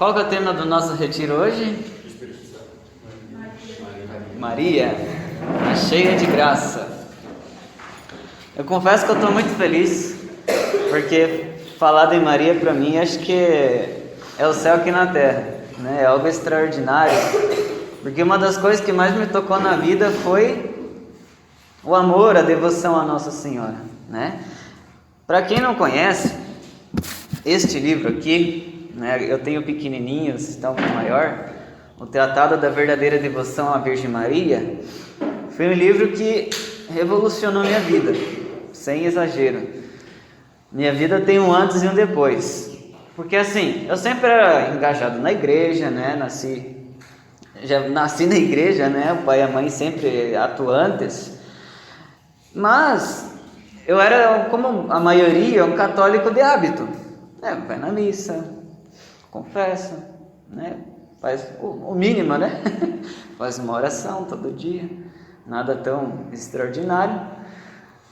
Qual que é o tema do nosso retiro hoje? Maria, a cheia de graça. Eu confesso que eu estou muito feliz, porque falar de Maria para mim acho que é o céu aqui na terra, né? É algo extraordinário, porque uma das coisas que mais me tocou na vida foi o amor, a devoção à Nossa Senhora, né? Para quem não conhece, este livro aqui, né, eu tenho pequenininho, esse está um pouco maior, o Tratado da Verdadeira Devoção à Virgem Maria, foi um livro que revolucionou minha vida, sem exagero. Minha vida tem um antes e um depois, porque assim, eu sempre era engajado na igreja, né, já nasci na igreja, né, o pai e a mãe sempre atuantes, mas eu era, como a maioria, um católico de hábito, né, vai na missa, confessa, né, faz o mínimo, né, faz uma oração todo dia, nada tão extraordinário.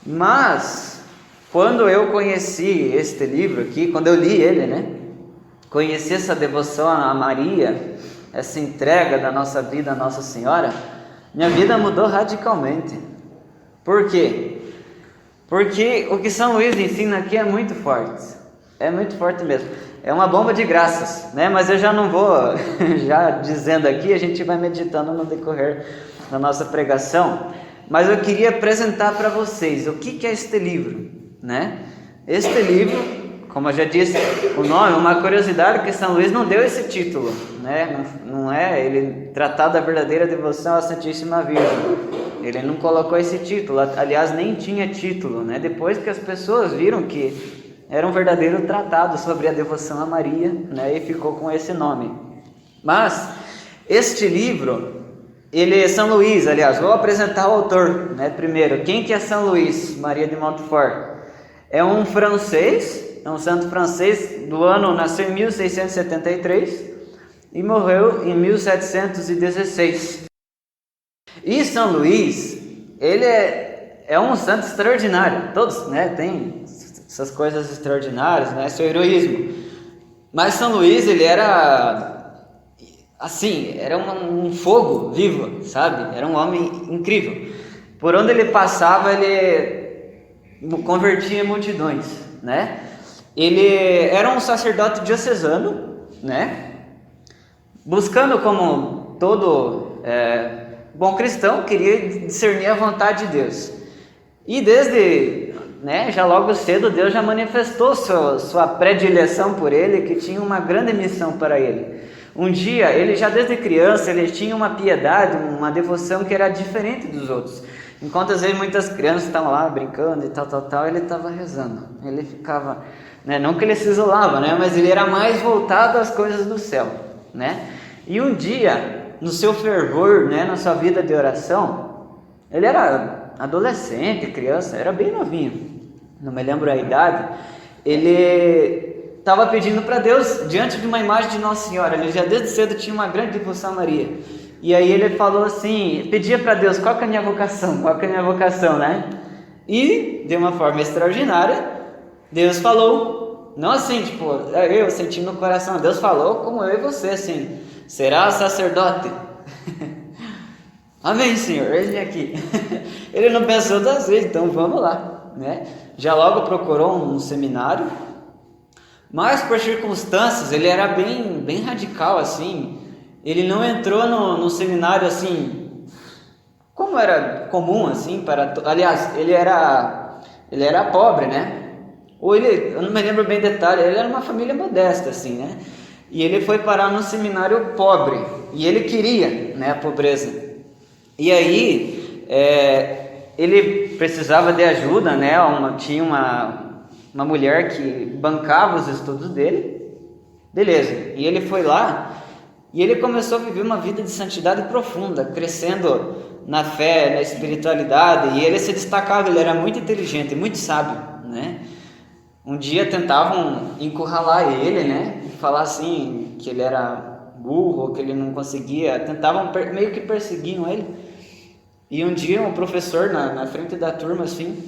Mas quando eu conheci este livro aqui, quando eu li ele, né, conheci essa devoção a Maria, essa entrega da nossa vida à Nossa Senhora, minha vida mudou radicalmente. Por quê? Porque o que São Luís ensina aqui é muito forte mesmo. É uma bomba de graças, né? Mas eu já não vou, já dizendo aqui, a gente vai meditando no decorrer da nossa pregação. Mas eu queria apresentar para vocês o que é este livro, né? Este livro, como eu já disse, o nome, uma curiosidade que São Luís não deu esse título, né? Não é ele Tratado da Verdadeira Devoção à Santíssima Virgem. Ele não colocou esse título, aliás, nem tinha título, né? Depois que as pessoas viram que era um verdadeiro tratado sobre a devoção a Maria, né? E ficou com esse nome. Mas este livro, ele é São Luís, aliás, vou apresentar o autor, né? Primeiro, quem que é São Luís Maria de Montfort? É um francês, é um santo francês do ano, nasceu em 1673 e morreu em 1716. E São Luís, ele é um santo extraordinário, todos, né, tem essas coisas extraordinárias, né, seu heroísmo. Mas São Luís, ele era assim, era um fogo vivo, sabe? Era um homem incrível. Por onde ele passava, ele convertia multidões, né? Ele era um sacerdote diocesano, né? Buscando, como todo bom cristão, queria discernir a vontade de Deus. E desde, né, já logo cedo, Deus já manifestou sua predileção por ele, que tinha uma grande missão para ele. Um dia, ele já desde criança, ele tinha uma piedade, uma devoção que era diferente dos outros. Enquanto às vezes muitas crianças estavam lá brincando e tal, ele estava rezando. Ele ficava, né, não que ele se isolava, né, mas ele era mais voltado às coisas do céu, né? E um dia, no seu fervor, né, na sua vida de oração, ele era adolescente, criança, era bem novinho, não me lembro a idade, ele estava pedindo para Deus, diante de uma imagem de Nossa Senhora, ele já desde cedo tinha uma grande devoção a Maria, e aí ele falou assim, pedia para Deus, qual que é a minha vocação, né? E, de uma forma extraordinária, Deus falou, não assim, tipo, eu senti no coração, Deus falou como eu e você, assim, será sacerdote? Amém, Senhor, ele aqui. Ele não pensou duas vezes, então vamos lá, né? Já logo procurou um seminário, mas por circunstâncias, ele era bem radical, assim. Ele não entrou no seminário, assim, como era comum, assim, aliás, ele era pobre, né? Ou eu não me lembro bem detalhe, ele era uma família modesta, assim, né? E ele foi parar num seminário pobre, e ele queria, né, a pobreza. E aí, ele precisava de ajuda, né? Tinha uma mulher que bancava os estudos dele, beleza. E ele foi lá, e ele começou a viver uma vida de santidade profunda, crescendo na fé, na espiritualidade, e ele se destacava, ele era muito inteligente, muito sábio, né? Um dia tentavam encurralar ele, né? Falar assim, que ele era burro, que ele não conseguia, tentavam, meio que perseguiam ele. E um dia um professor na frente da turma, assim,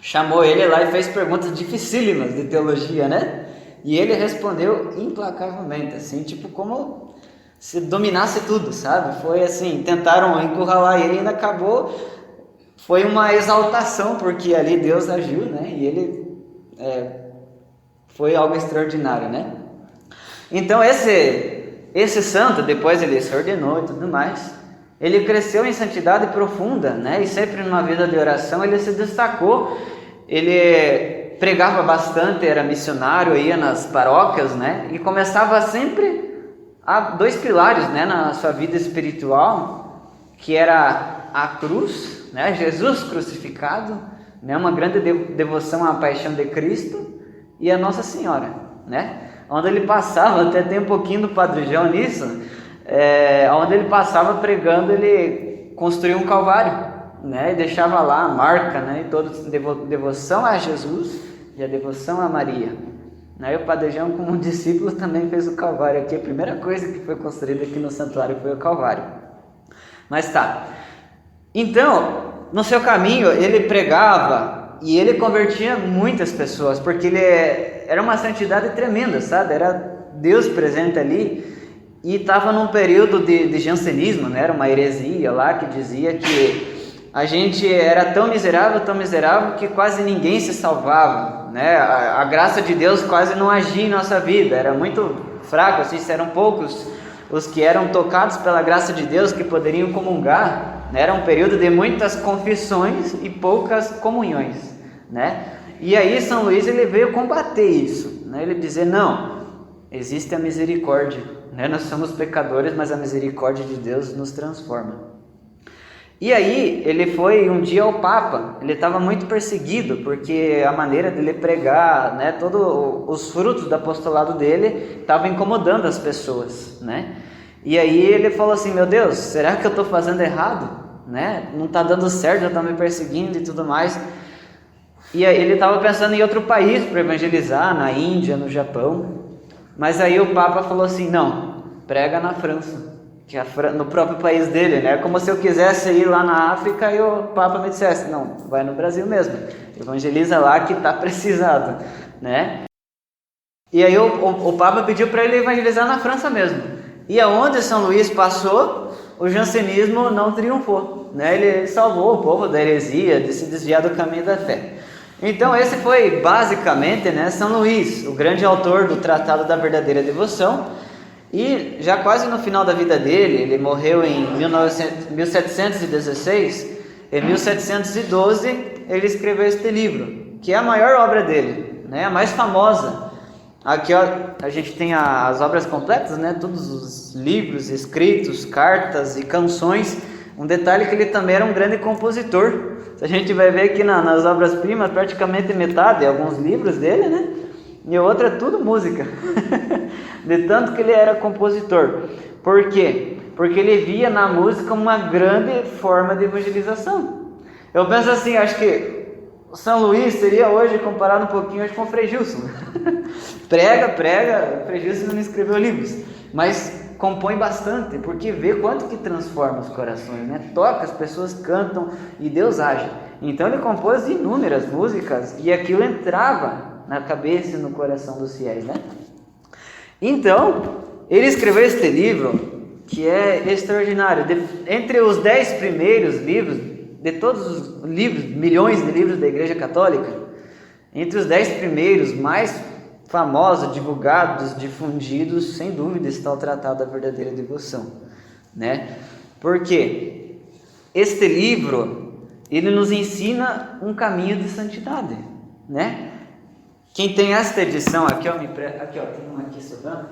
chamou ele lá e fez perguntas dificílimas de teologia, né? E ele respondeu implacavelmente, assim, tipo como se dominasse tudo, sabe? Foi assim, tentaram encurralar ele e ainda acabou. Foi uma exaltação, porque ali Deus agiu, né? E ele foi algo extraordinário, né? Então esse santo, depois ele se ordenou e tudo mais, ele cresceu em santidade profunda, né? E sempre numa vida de oração ele se destacou. Ele pregava bastante, era missionário, ia nas paróquias, né? E começava sempre a dois pilares, né, na sua vida espiritual, que era a cruz, né? Jesus crucificado, né? Uma grande devoção à paixão de Cristo e a Nossa Senhora, né? Onde ele passava, até tem um pouquinho do Padre João nisso, onde ele passava pregando, ele construiu um calvário, né? E deixava lá a marca, né? E toda devoção a Jesus e a devoção a Maria. Aí o Padre João, como discípulo, também fez o calvário aqui. A primeira coisa que foi construída aqui no santuário foi o calvário. Mas tá. Então, no seu caminho, ele pregava e ele convertia muitas pessoas, porque ele era uma santidade tremenda, sabe? Era Deus presente ali. E estava num período de jansenismo, né? Era uma heresia lá que dizia que a gente era tão miserável que quase ninguém se salvava, né? A graça de Deus quase não agia em nossa vida, era muito fraco, assim, eram poucos os que eram tocados pela graça de Deus que poderiam comungar, né? Era um período de muitas confissões e poucas comunhões, né? E aí São Luís ele veio combater isso, né? Ele dizer, não, existe a misericórdia, né? Nós somos pecadores, mas a misericórdia de Deus nos transforma. E aí ele foi um dia ao Papa. Ele estava muito perseguido, porque a maneira dele pregar, né, todos os frutos do apostolado dele estavam incomodando as pessoas, né? E aí ele falou assim, meu Deus, será que eu estou fazendo errado? Né? Não está dando certo, já estão me perseguindo e tudo mais. E aí ele estava pensando em outro país para evangelizar, na Índia, no Japão. Mas aí o Papa falou assim, não, prega na França, que é no próprio país dele, né? Como se eu quisesse ir lá na África e o Papa me dissesse, não, vai no Brasil mesmo, evangeliza lá que está precisado, né? E aí o Papa pediu para ele evangelizar na França mesmo. E aonde São Luís passou, o jansenismo não triunfou, né? Ele salvou o povo da heresia, de se desviar do caminho da fé. Então esse foi basicamente, né, São Luís, o grande autor do Tratado da Verdadeira Devoção. E já quase no final da vida dele, ele morreu em 1716, em 1712 ele escreveu este livro, que é a maior obra dele, né, a mais famosa. Aqui ó, a gente tem as obras completas, né, todos os livros escritos, cartas e canções. Um detalhe que ele também era um grande compositor. Se a gente vai ver aqui nas obras-primas, praticamente metade, alguns livros dele, né? E o outro é tudo música, de tanto que ele era compositor. Por quê? Porque ele via na música uma grande forma de evangelização. Eu penso assim, acho que São Luís seria hoje comparado um pouquinho hoje com o Frei Gilson. prega, o Frei Gilson não escreveu livros, mas compõe bastante, porque vê quanto que transforma os corações, né? Toca, as pessoas cantam e Deus age. Então ele compôs inúmeras músicas e aquilo entrava na cabeça e no coração dos fiéis, né? Então, ele escreveu este livro, que é extraordinário. Entre os 10 primeiros livros, de todos os livros, milhões de livros da Igreja Católica, entre os 10 primeiros mais famosos, divulgados, difundidos, sem dúvida está o Tratado da Verdadeira Devoção, né? Porque este livro, ele nos ensina um caminho de santidade, né? Quem tem esta edição aqui, ó, aqui ó, tem uma aqui sobrando.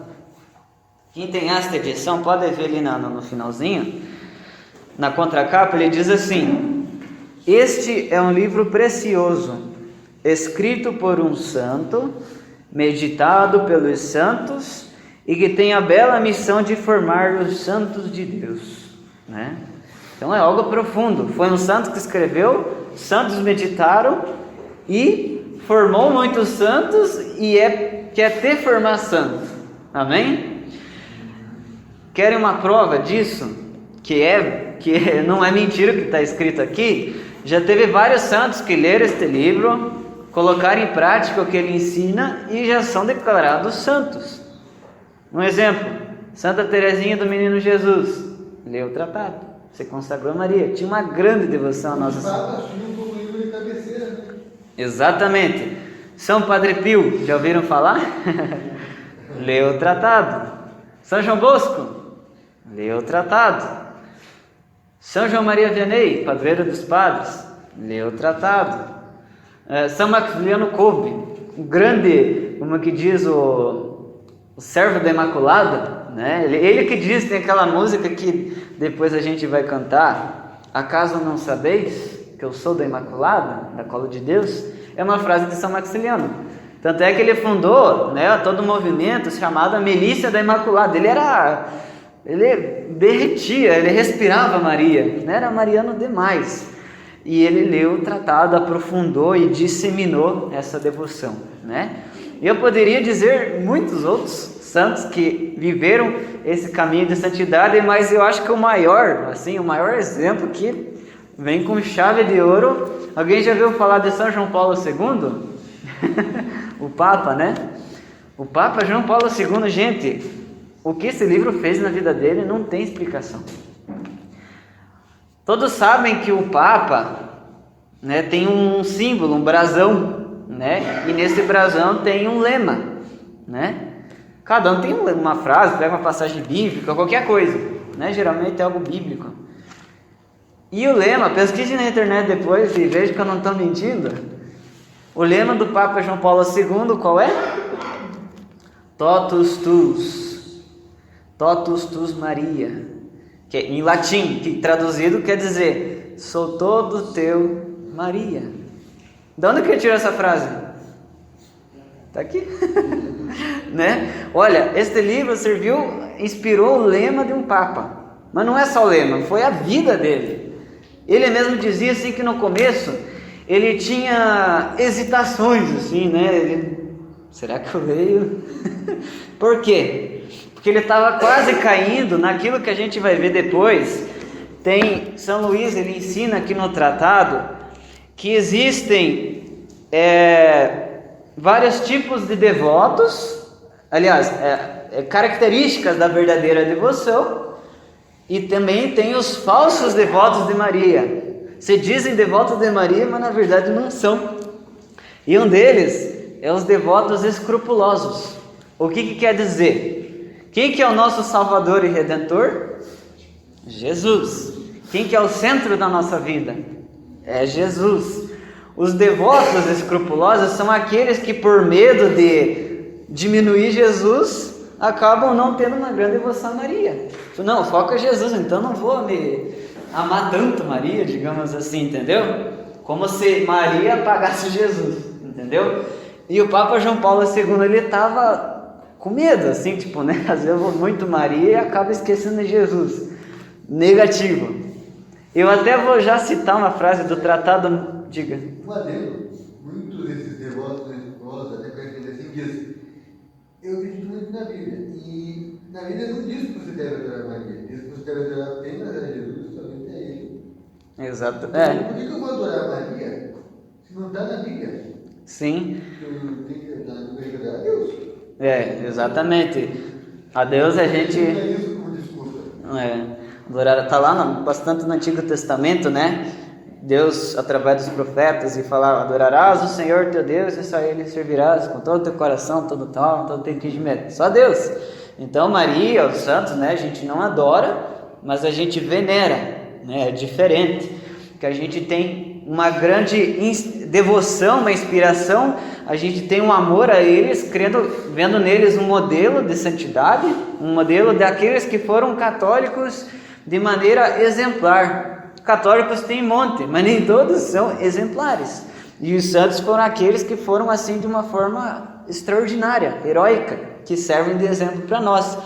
Quem tem esta edição, pode ver ali no finalzinho, na contracapa, ele diz assim: este é um livro precioso, escrito por um santo, meditado pelos santos e que tem a bela missão de formar os santos de Deus, né? Então é algo profundo. Foi um santo que escreveu, santos meditaram e formou muitos santos e quer ter formar santos. Amém? Querem uma prova disso? Que não é mentira o que está escrito aqui? Já teve vários santos que leram este livro, colocar em prática o que ele ensina e já são declarados santos. Um exemplo, Santa Teresinha do Menino Jesus, leu o tratado, se consagrou a Maria, tinha uma grande devoção à Nossa Senhora. Exatamente. São Padre Pio, já ouviram falar? Leu o tratado. São João Bosco, leu o tratado. São João Maria Vianney, padroeiro dos padres, leu o tratado. São Maximiliano Kolbe, um grande, como que diz o servo da Imaculada, né? Ele que diz, tem aquela música que depois a gente vai cantar, acaso não sabeis que eu sou da Imaculada, da Cola de Deus? É uma frase de São Maximiliano. Tanto é que ele fundou, né, todo o movimento chamado Milícia da Imaculada. Ele derretia, ele respirava Maria, né? Era mariano demais. E ele leu o tratado, aprofundou e disseminou essa devoção, né? E eu poderia dizer muitos outros santos que viveram esse caminho de santidade, mas eu acho que o maior exemplo que vem com chave de ouro. Alguém já ouviu falar de São João Paulo II? O Papa, né? O Papa João Paulo II, gente, o que esse livro fez na vida dele não tem explicação. Todos sabem que o Papa, né, tem um símbolo, um brasão, né? E nesse brasão tem um lema, né? Cada um tem uma frase, pega uma passagem bíblica, qualquer coisa, né? Geralmente é algo bíblico. E o lema, pesquise na internet depois e veja que eu não estou mentindo. O lema do Papa João Paulo II qual é? Totus tus Maria, que em latim, que traduzido quer dizer, sou todo teu Maria. De onde que ele tirou essa frase? Está aqui. Né? Olha, este livro inspirou o lema de um Papa, mas não é só o lema, foi a vida dele. Ele mesmo dizia assim que no começo ele tinha hesitações, assim, né? Será que eu leio? Por quê? Porque ele estava quase caindo naquilo que a gente vai ver depois. Tem São Luís, ele ensina aqui no tratado que existem vários tipos de devotos, aliás, características da verdadeira devoção, e também tem os falsos devotos de Maria. Se dizem devotos de Maria, mas na verdade não são. E um deles é os devotos escrupulosos. O que quer dizer? Quem que é o nosso Salvador e Redentor? Jesus. Quem que é o centro da nossa vida? É Jesus. Os devotos escrupulosos são aqueles que, por medo de diminuir Jesus, acabam não tendo uma grande devoção a Maria. Não, foca em Jesus, então não vou me amar tanto Maria, digamos assim, entendeu? Como se Maria apagasse Jesus, entendeu? E o Papa João Paulo II, ele estava com medo, assim, tipo, né? Às vezes eu vou muito Maria e acabo esquecendo de Jesus. Negativo. Eu até vou já citar uma frase do tratado, diga. Um adendo, muitos desses devotos religiosos, até conhecidos assim, diz: eu acredito muito na Bíblia, e na Bíblia não diz que você deve adorar Maria, diz que você deve adorar apenas a Jesus, somente a Ele. Exato. Então, por que eu vou adorar Maria se não está na Bíblia? Sim. Eu tenho que adorar a Deus. Exatamente. A Deus a gente... Não é isso como desculpa. Adorar, está lá bastante no Antigo Testamento, né? Deus, através dos profetas, e falar: adorarás o Senhor teu Deus e só Ele servirás com todo o teu coração, todo o tal, todo o teu entendimento. Só Deus. Então Maria, os santos, né? A gente não adora, mas a gente venera, né? É diferente, que a gente tem uma grande devoção, uma inspiração, a gente tem um amor a eles, vendo neles um modelo de santidade, um modelo daqueles que foram católicos de maneira exemplar. Católicos tem um monte, mas nem todos são exemplares. E os santos foram aqueles que foram assim de uma forma extraordinária, heróica, que servem de exemplo para nós.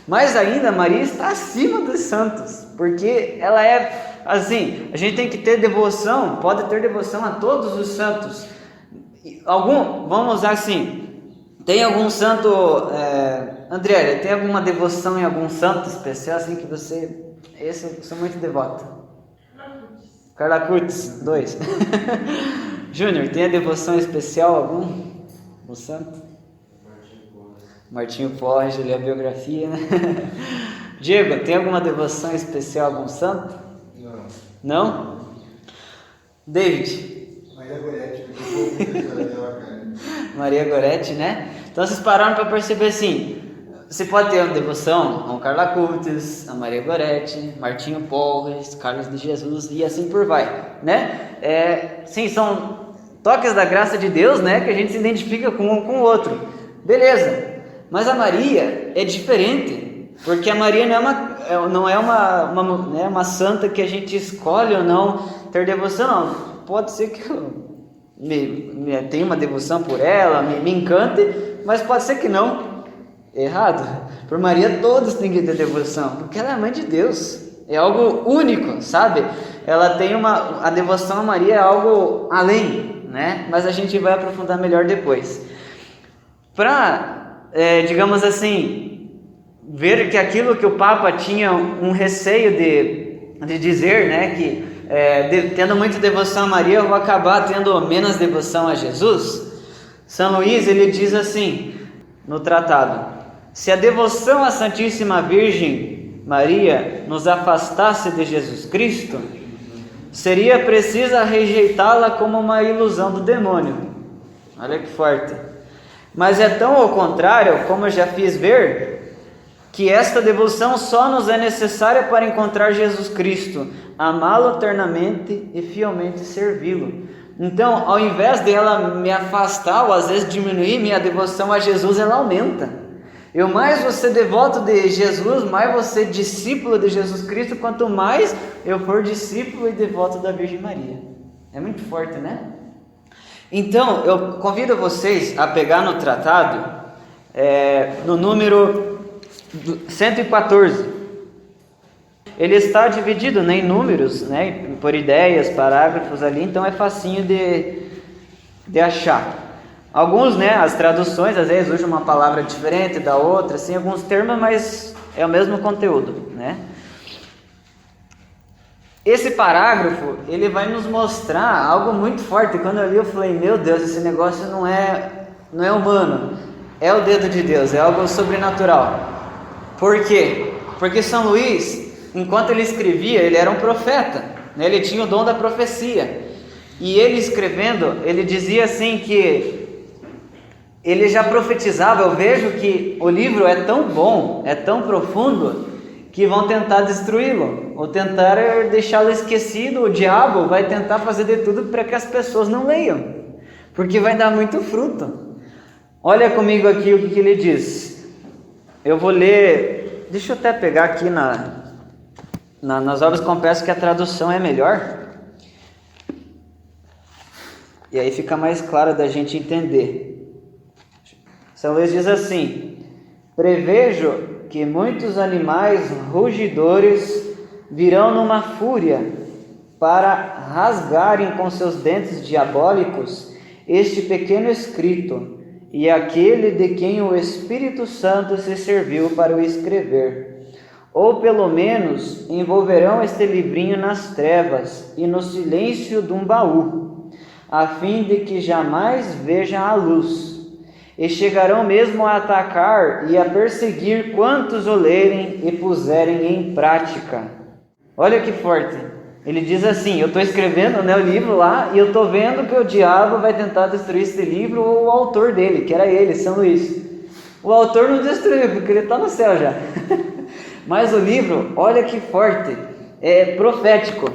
Mas ainda Maria está acima dos santos, porque ela é assim, a gente tem que ter devoção, pode ter devoção a todos os santos. Vamos usar assim, tem algum santo, André, tem alguma devoção em algum santo especial assim que você... Esse eu sou muito devoto. Carla Curtis, 2. Júnior, tem a devoção especial algum? O santo? Martinho Porres, ele é a biografia, né? Diego, tem alguma devoção especial a algum santo? Não. Não? David? Maria Gorete, porque eu vou muito dela, cara. Maria Gorete, né? Então vocês pararam para perceber assim, você pode ter uma devoção a um Carla Curtis, a Maria Gorete, Martinho Porres, Carlos de Jesus e assim por vai, né? Sim, são toques da graça de Deus, né? Que a gente se identifica com um com o outro. Beleza, mas a Maria é diferente, porque a Maria não é uma santa que a gente escolhe ou não ter devoção, não. Pode ser que eu tenha uma devoção por ela, me encante, mas pode ser que não. Errado. Por Maria todos têm que ter devoção, porque ela é a mãe de Deus. É algo único, sabe? Ela tem a devoção a Maria é algo além, né? Mas a gente vai aprofundar melhor depois. Para, digamos assim, ver que aquilo que o Papa tinha um receio de dizer, né? Que tendo muita devoção a Maria, eu vou acabar tendo menos devoção a Jesus. São Luís, ele diz assim, no tratado: se a devoção à Santíssima Virgem Maria nos afastasse de Jesus Cristo, seria preciso rejeitá-la como uma ilusão do demônio. Olha que forte. Mas é tão ao contrário, como eu já fiz ver, que esta devoção só nos é necessária para encontrar Jesus Cristo, amá-lo eternamente e fielmente servi-lo. Então, ao invés dela me afastar ou às vezes diminuir minha devoção a Jesus, ela aumenta. Eu mais vou ser devoto de Jesus, mais vou ser discípulo de Jesus Cristo, quanto mais eu for discípulo e devoto da Virgem Maria. É muito forte, né? Então, eu convido vocês a pegar no tratado, no número 114. Ele está dividido, né, em números, né, por ideias, parágrafos ali, então é facinho de achar. Alguns, né, as traduções às vezes usam uma palavra diferente da outra, assim, alguns termos, mas é o mesmo conteúdo, né? Esse parágrafo, ele vai nos mostrar algo muito forte. Quando eu li, eu falei, meu Deus, esse negócio não é humano, é o dedo de Deus, é algo sobrenatural. Por quê? Porque São Luís, enquanto ele escrevia, ele era um profeta, né? Ele tinha o dom da profecia. E ele escrevendo, ele dizia assim que ele já profetizava. Eu vejo que o livro é tão bom, é tão profundo, que vão tentar destruí-lo, ou tentar deixá-lo esquecido. O diabo vai tentar fazer de tudo para que as pessoas não leiam, porque vai dar muito fruto. Olha comigo aqui o que ele diz. Eu vou ler, deixa eu até pegar aqui nas obras, confesso que a tradução é melhor, e aí fica mais claro da gente entender. São Luís diz assim: prevejo que muitos animais rugidores virão numa fúria para rasgarem com seus dentes diabólicos este pequeno escrito, e aquele de quem o Espírito Santo se serviu para o escrever. Ou pelo menos envolverão este livrinho nas trevas e no silêncio de um baú, a fim de que jamais veja a luz. E chegarão mesmo a atacar e a perseguir quantos o lerem e puserem em prática. Olha que forte. Ele diz assim, eu estou escrevendo, né, o livro lá, e eu estou vendo que o diabo vai tentar destruir esse livro, ou o autor dele, que era ele, São Luís. O autor não destruiu, porque ele está no céu já. Mas o livro, olha que forte, é profético.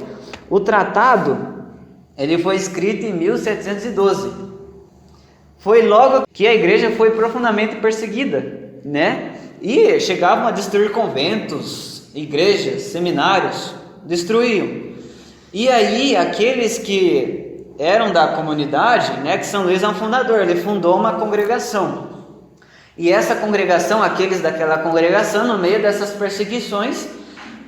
O tratado, ele foi escrito em 1712. Foi logo que a igreja foi profundamente perseguida, né? E chegavam a destruir conventos, igrejas, seminários, destruíam. E aí aqueles que eram da comunidade, né, que São Luís é um fundador, ele fundou uma congregação. E essa congregação, aqueles daquela congregação, no meio dessas perseguições,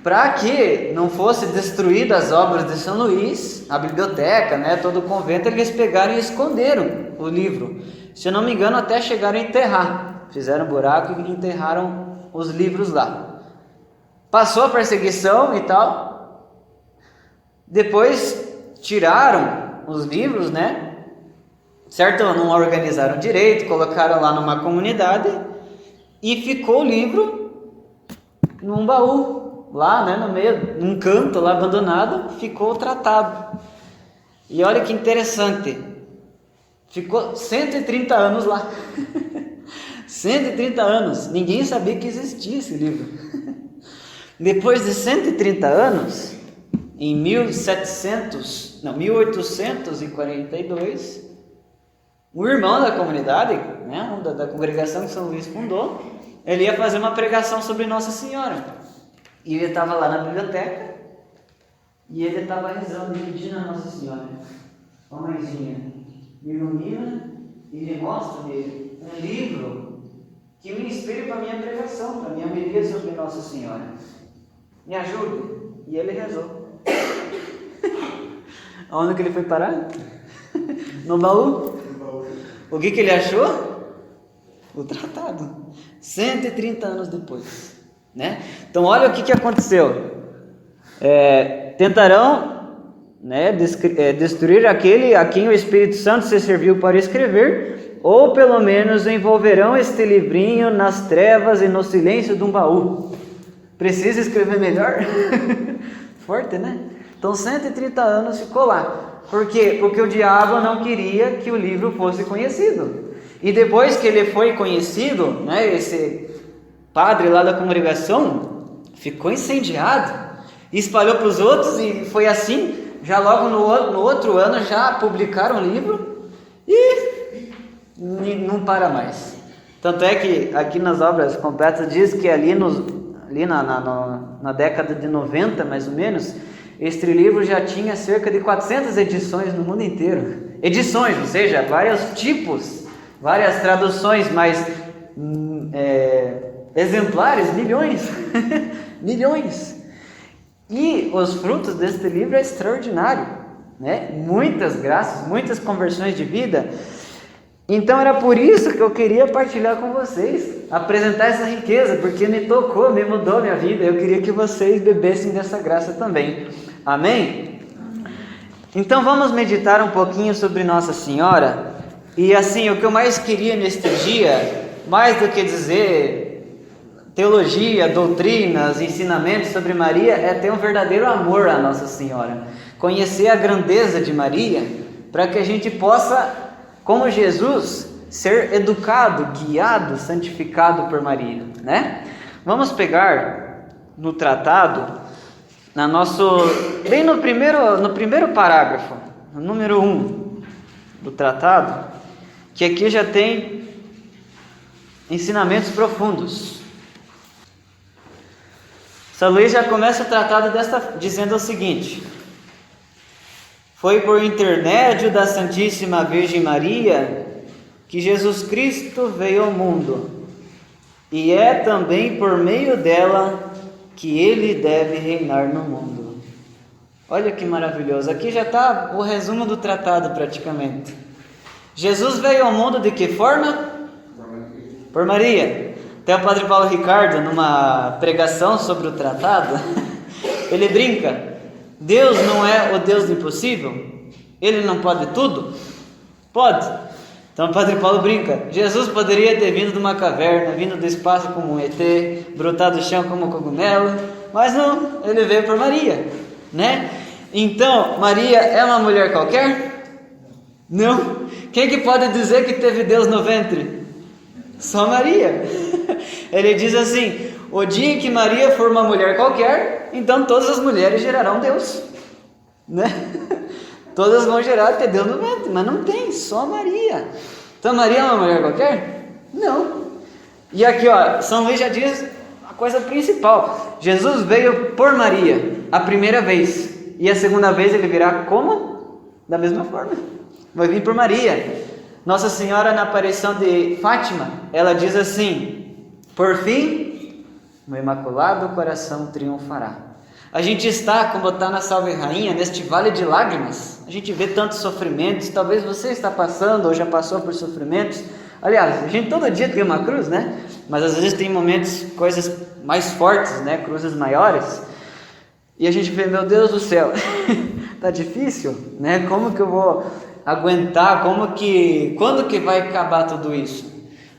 para que não fosse destruídas as obras de São Luís, a biblioteca, né, todo o convento, eles pegaram e esconderam o livro. Se eu não me engano, até chegaram a enterrar. Fizeram um buraco e enterraram os livros lá. Passou a perseguição e tal. Depois tiraram os livros, né? Certo? Não organizaram direito, colocaram lá numa comunidade e ficou o livro num baú, lá, né, no meio, num canto lá abandonado, ficou o tratado. E olha que interessante, ficou 130 anos lá. 130 anos, ninguém sabia que existia esse livro. Depois de 130 anos, em 1842, um irmão da comunidade, né, da congregação que São Luís fundou, ele ia fazer uma pregação sobre Nossa Senhora. E ele estava lá na biblioteca, e ele estava rezando, pedindo a Nossa Senhora: ó mãezinha, me ilumina e me mostra-me um livro que me inspire para a minha pregação, para a minha homilia sobre Nossa Senhora. Me ajude. E ele rezou. Onde que ele foi parar? No baú. O que ele achou? O tratado. 130 anos depois, né? Então olha o que aconteceu. Tentarão, né, destruir aquele a quem o Espírito Santo se serviu para escrever, ou pelo menos envolverão este livrinho nas trevas e no silêncio de um baú. Precisa escrever melhor? Forte, né? Então 130 anos ficou lá. Por quê? Porque o diabo não queria que o livro fosse conhecido. E depois que ele foi conhecido, né, esse padre lá da congregação ficou incendiado, espalhou para os outros, e foi assim. Já logo no outro ano já publicaram o livro e não para mais. Tanto é que aqui nas obras completas diz que ali na década de 90, mais ou menos, este livro já tinha cerca de 400 edições no mundo inteiro. Edições, ou seja, vários tipos, várias traduções, mas exemplares, milhões. Milhões. E os frutos deste livro é extraordinário, né? Muitas graças, muitas conversões de vida. Então era por isso que eu queria partilhar com vocês, apresentar essa riqueza, porque me tocou, me mudou a minha vida. Eu queria que vocês bebessem dessa graça também. Amém? Então vamos meditar um pouquinho sobre Nossa Senhora. E assim, o que eu mais queria neste dia, mais do que dizer teologia, doutrinas, ensinamentos sobre Maria, é ter um verdadeiro amor a Nossa Senhora. Conhecer a grandeza de Maria, para que a gente possa, como Jesus, ser educado, guiado, santificado por Maria, né? Vamos pegar no tratado, bem no primeiro parágrafo, no número 1 do tratado, que aqui já tem ensinamentos profundos. São Luís já começa o tratado dizendo o seguinte: foi por intermédio da Santíssima Virgem Maria que Jesus Cristo veio ao mundo, e é também por meio dela que ele deve reinar no mundo. Olha que maravilhoso, aqui já está o resumo do tratado praticamente. Jesus veio ao mundo de que forma? Por Maria. Até o Padre Paulo Ricardo, numa pregação sobre o tratado, ele brinca: Deus não é o Deus do impossível? Ele não pode tudo? Pode. Então o Padre Paulo brinca: Jesus poderia ter vindo de uma caverna, vindo do espaço como um ET, brotado do chão como um cogumelo, mas não, ele veio por Maria, né? Então, Maria é uma mulher qualquer? Não. Quem que pode dizer que teve Deus no ventre? Só Maria. Ele diz assim: o dia em que Maria for uma mulher qualquer, então todas as mulheres gerarão Deus, né? Todas vão gerar ter Deus no ventre, mas não tem, só Maria. Então Maria é uma mulher qualquer? Não. E aqui, ó, São Luís já diz a coisa principal: Jesus veio por Maria a primeira vez, e a segunda vez ele virá como? Da mesma forma, vai vir por Maria. Nossa Senhora, na aparição de Fátima, ela diz assim: por fim, o Imaculado Coração triunfará. A gente está, como está na Salve Rainha, neste vale de lágrimas. A gente vê tantos sofrimentos. Talvez você está passando ou já passou por sofrimentos. Aliás, a gente todo dia tem uma cruz, né? Mas às vezes tem momentos, coisas mais fortes, né? Cruzes maiores. E a gente vê: meu Deus do céu, tá difícil, né? Como que eu vou aguentar, quando que vai acabar tudo isso?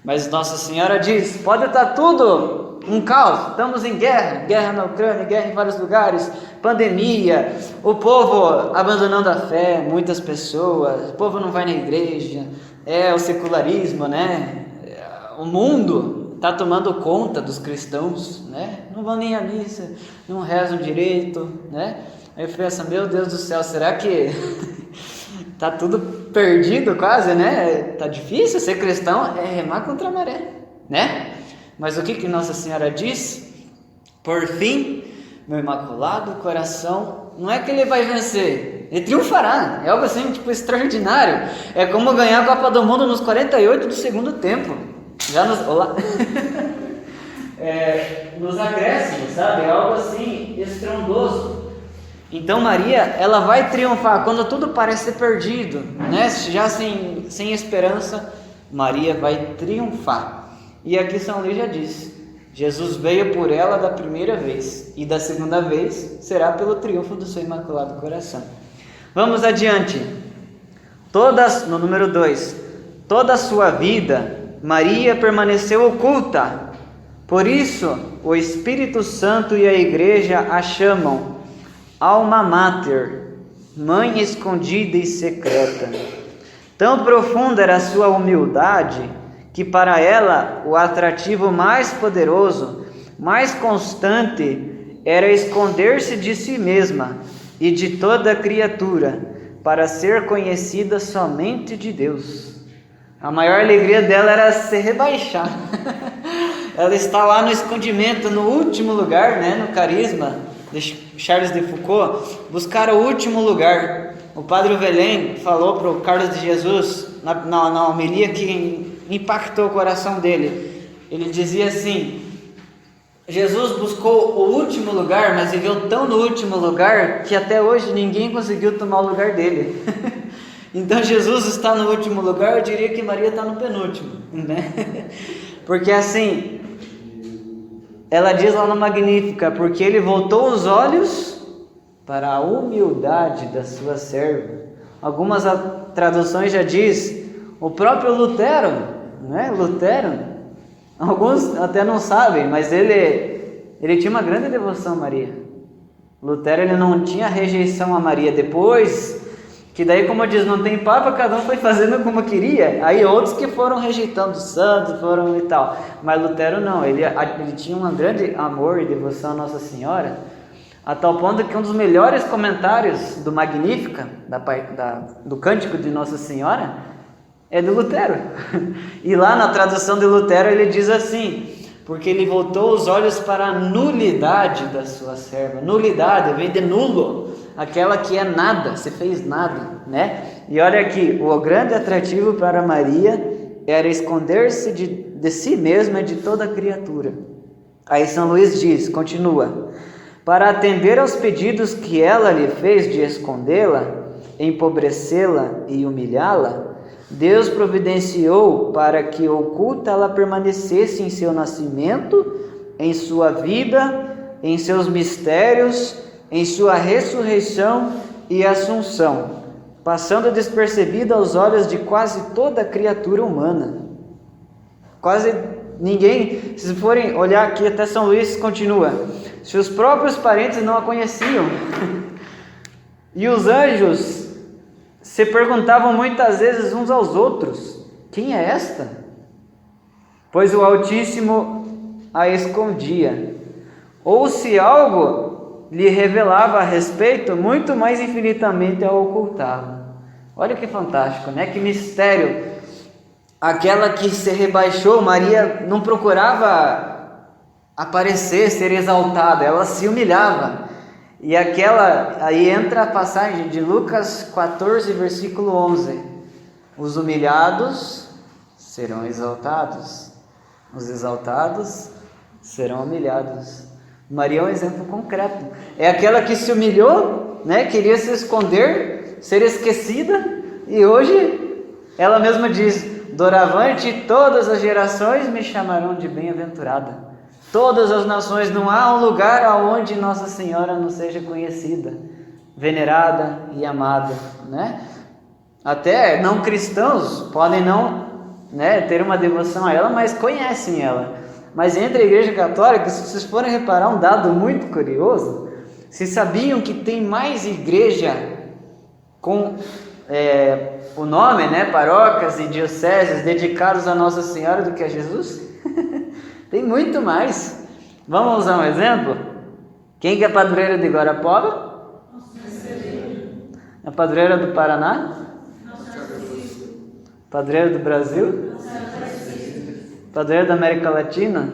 Mas Nossa Senhora diz, pode estar tudo um caos, estamos em guerra na Ucrânia, guerra em vários lugares, pandemia, o povo abandonando a fé, muitas pessoas, o povo não vai na igreja, o secularismo, né? O mundo está tomando conta dos cristãos, né? Não vão nem à missa, não rezam direito, né? Aí eu penso, meu Deus do céu, será que tá tudo perdido quase, né? Tá difícil ser cristão, é remar contra a maré, né? Mas o que Nossa Senhora diz? Por fim, meu imaculado coração, não é que ele vai vencer, ele triunfará, é algo assim, tipo, extraordinário. É como ganhar a Copa do Mundo nos 48 do segundo tempo. Olá. Nos acréscimos, sabe? É algo assim, estrondoso. Então Maria, ela vai triunfar, quando tudo parece perdido, né? Já sem esperança, Maria vai triunfar. E aqui São Luís já diz, Jesus veio por ela da primeira vez, e da segunda vez será pelo triunfo do seu Imaculado Coração. Vamos adiante. No número 2, toda a sua vida, Maria permaneceu oculta. Por isso, o Espírito Santo e a Igreja a chamam Alma Mater, Mãe escondida e secreta. Tão profunda era a sua humildade, que para ela o atrativo mais poderoso, mais constante, era esconder-se de si mesma e de toda a criatura, para ser conhecida somente de Deus. A maior alegria dela era se rebaixar. Ela está lá no escondimento, no último lugar, né, no carisma de Charles de Foucault, buscar o último lugar. O padre Velém falou para o Carlos de Jesus, na homilia que impactou o coração dele. Ele dizia assim, Jesus buscou o último lugar, mas viveu tão no último lugar, que até hoje ninguém conseguiu tomar o lugar dele. Então Jesus está no último lugar, eu diria que Maria está no penúltimo, né? Porque assim, ela diz lá no Magnífica, porque ele voltou os olhos para a humildade da sua serva. Algumas traduções já diz, o próprio Lutero, né? Lutero, alguns até não sabem, mas ele tinha uma grande devoção a Maria. Lutero, ele não tinha rejeição a Maria. Depois, que daí, como diz, não tem papa, cada um foi fazendo como queria. Aí outros que foram rejeitando os santos, foram e tal. Mas Lutero não, ele tinha um grande amor e devoção a Nossa Senhora, a tal ponto que um dos melhores comentários do Magnífica, do Cântico de Nossa Senhora, é do Lutero. E lá na tradução de Lutero ele diz assim, porque ele voltou os olhos para a nulidade da sua serva. Nulidade vem de nulo, aquela que é nada, se fez nada, né? E olha aqui, o grande atrativo para Maria era esconder-se de si mesma e de toda a criatura. Aí São Luís diz, continua, para atender aos pedidos que ela lhe fez de escondê-la, empobrecê-la e humilhá-la, Deus providenciou para que oculta ela permanecesse em seu nascimento, em sua vida, em seus mistérios, em sua ressurreição e assunção, passando despercebida aos olhos de quase toda a criatura humana. Quase ninguém, se forem olhar aqui até São Luís, continua, se os próprios parentes não a conheciam, e os anjos se perguntavam muitas vezes uns aos outros, quem é esta? Pois o Altíssimo a escondia, ou se algo lhe revelava a respeito, muito mais infinitamente a ocultava. Olha que fantástico, né? Que mistério! Aquela que se rebaixou, Maria não procurava aparecer, ser exaltada, ela se humilhava. E aí entra a passagem de Lucas 14, versículo 11. Os humilhados serão exaltados, os exaltados serão humilhados. Maria é um exemplo concreto. É aquela que se humilhou, né? Queria se esconder, ser esquecida, e hoje ela mesma diz, doravante todas as gerações me chamarão de bem-aventurada. Todas as nações, não há um lugar aonde Nossa Senhora não seja conhecida, venerada e amada, né? Até não cristãos podem não, né, ter uma devoção a ela, mas conhecem ela. Mas entre a Igreja Católica, se vocês forem reparar um dado muito curioso, vocês sabiam que tem mais igreja com o nome, né, paróquias e dioceses dedicados a Nossa Senhora do que a Jesus? Tem muito mais. Vamos usar um exemplo? Quem que é padroeira de Guarapuava? A padroeira do Paraná? Padroeira do Brasil? Padroeira da América Latina?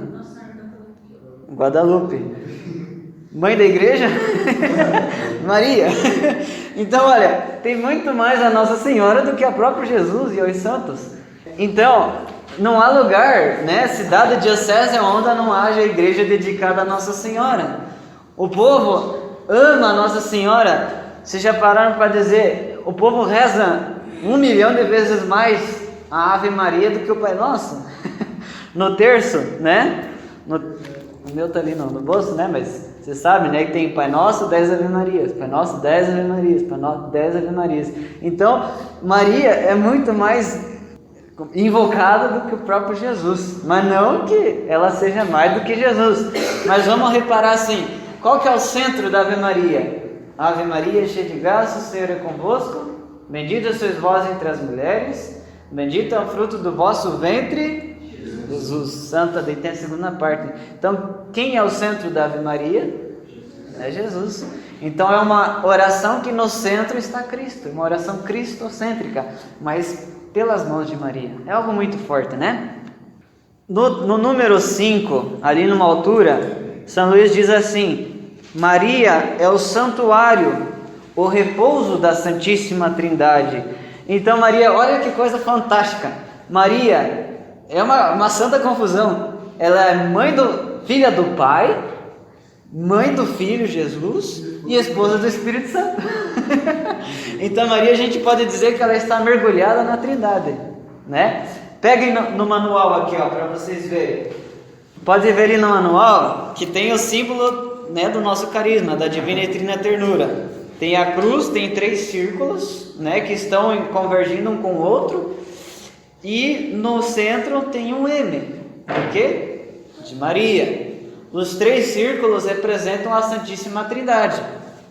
Guadalupe. Mãe da igreja? Maria. Então, olha, tem muito mais a Nossa Senhora do que a própria Jesus e os santos. Então, não há lugar, né, cidade diocese onde não haja igreja dedicada a Nossa Senhora. O povo ama a Nossa Senhora. Vocês já pararam para dizer, o povo reza 1 milhão de vezes mais a Ave Maria do que o Pai Nosso? No terço, né? O meu tá ali no bolso, né? Mas você sabe, né, que tem Pai Nosso, 10 Ave Marias, Pai Nosso, 10 Ave Marias, Pai Nosso, 10 Ave Marias. Então, Maria é muito mais invocada do que o próprio Jesus, mas não que ela seja mais do que Jesus. Mas vamos reparar assim, qual que é o centro da Ave Maria? Ave Maria, cheia de graça, o Senhor é convosco, bendita sois vós entre as mulheres, bendito é o fruto do vosso ventre, Jesus. Santa, daí tem a segunda parte. Então, quem é o centro da Ave Maria? É Jesus. Então, é uma oração que no centro está Cristo, uma oração cristocêntrica, mas pelas mãos de Maria. É algo muito forte, né? No número 5, ali numa altura, São Luís diz assim: Maria é o santuário, o repouso da Santíssima Trindade. Então, Maria, olha que coisa fantástica. Maria é uma santa confusão. Ela é filha do Pai, mãe do Filho Jesus e esposa do Espírito Santo. Então, Maria, a gente pode dizer que ela está mergulhada na Trindade, né? Peguem no manual aqui, ó, para vocês verem. Pode ver ali no manual que tem o símbolo, né, do nosso carisma, da Divina e Trina Ternura. Tem a cruz, tem 3 círculos, né, que estão convergindo um com o outro. E no centro tem um M. De quê? De Maria. Os 3 círculos representam a Santíssima Trindade,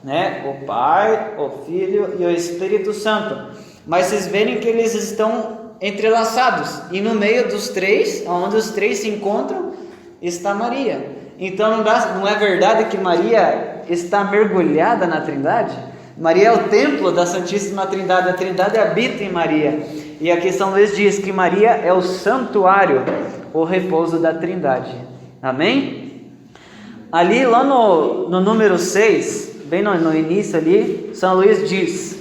né? O Pai, o Filho e o Espírito Santo. Mas vocês verem que eles estão entrelaçados. E no meio dos 3, onde os 3 se encontram, está Maria. Então não é verdade que Maria está mergulhada na Trindade? Maria é o templo da Santíssima Trindade. A Trindade habita em Maria. E aqui São Luís diz que Maria é o santuário, o repouso da Trindade. Amém? Ali lá no número 6, bem no início ali, São Luís diz: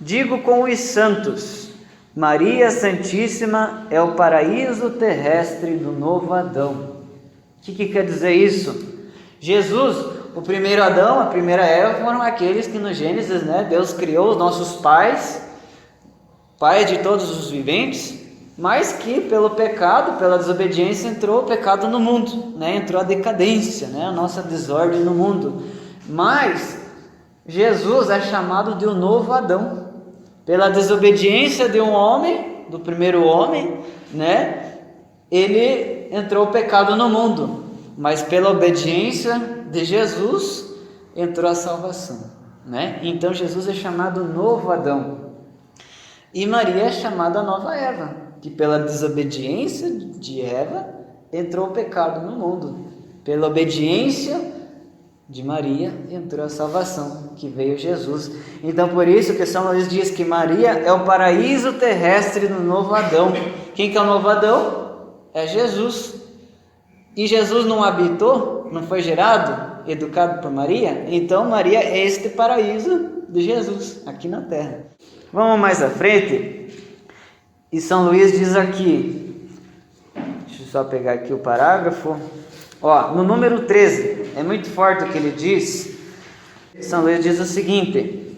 digo com os santos, Maria Santíssima é o paraíso terrestre do novo Adão. O que quer dizer isso? Jesus, o primeiro Adão, a primeira Eva, foram aqueles que no Gênesis, né, Deus criou os nossos pais, Pai de todos os viventes, mas que pelo pecado, pela desobediência, entrou o pecado no mundo, né? Entrou a decadência, né? A nossa desordem no mundo. Mas Jesus é chamado de um novo Adão. Pela desobediência de um homem, do primeiro homem, né? Ele entrou o pecado no mundo, mas pela obediência de Jesus entrou a salvação, né? Então Jesus é chamado novo Adão. E Maria é chamada nova Eva, que pela desobediência de Eva entrou o pecado no mundo. Pela obediência de Maria entrou a salvação, que veio Jesus. Então por isso que São Luís diz que Maria é o paraíso terrestre do novo Adão. Quem que é o novo Adão? É Jesus. E Jesus não habitou, não foi gerado, educado por Maria? Então Maria é este paraíso de Jesus aqui na terra. Vamos mais à frente, e São Luís diz aqui, deixa eu só pegar aqui o parágrafo, ó, no número 13, é muito forte o que ele diz. São Luís diz o seguinte: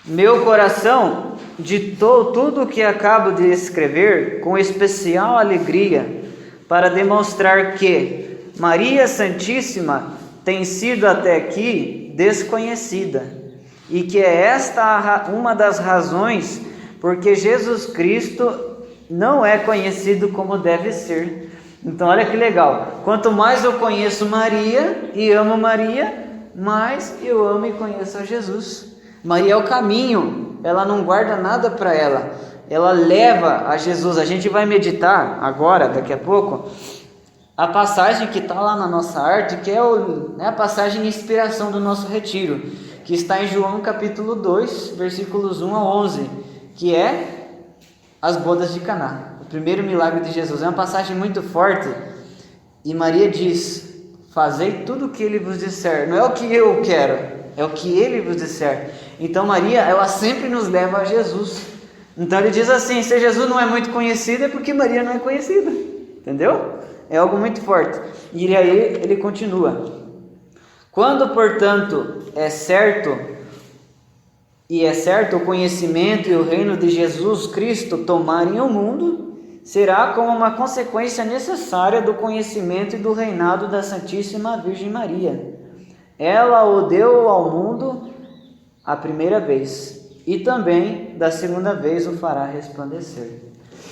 meu coração ditou tudo o que acabo de escrever com especial alegria, para demonstrar que Maria Santíssima tem sido até aqui desconhecida, e que é esta uma das razões porque Jesus Cristo não é conhecido como deve ser. Então olha que legal, quanto mais eu conheço Maria e amo Maria, mais eu amo e conheço a Jesus. Maria é o caminho, ela não guarda nada para ela leva a Jesus. A gente vai meditar agora, daqui a pouco, a passagem que está lá na nossa arte, que é a passagem de inspiração do nosso retiro, que está em João capítulo 2, versículos 1 a 11, que é as bodas de Caná, o primeiro milagre de Jesus. É uma passagem muito forte, e Maria diz: fazei tudo o que ele vos disser. Não é o que eu quero, é o que ele vos disser. Então Maria, ela sempre nos leva a Jesus. Então ele diz assim: se Jesus não é muito conhecido, é porque Maria não é conhecida, entendeu? É algo muito forte. E aí ele continua: quando, portanto, é certo o conhecimento e o reino de Jesus Cristo tomarem o mundo, será como uma consequência necessária do conhecimento e do reinado da Santíssima Virgem Maria. Ela o deu ao mundo a primeira vez, e também da segunda vez o fará resplandecer.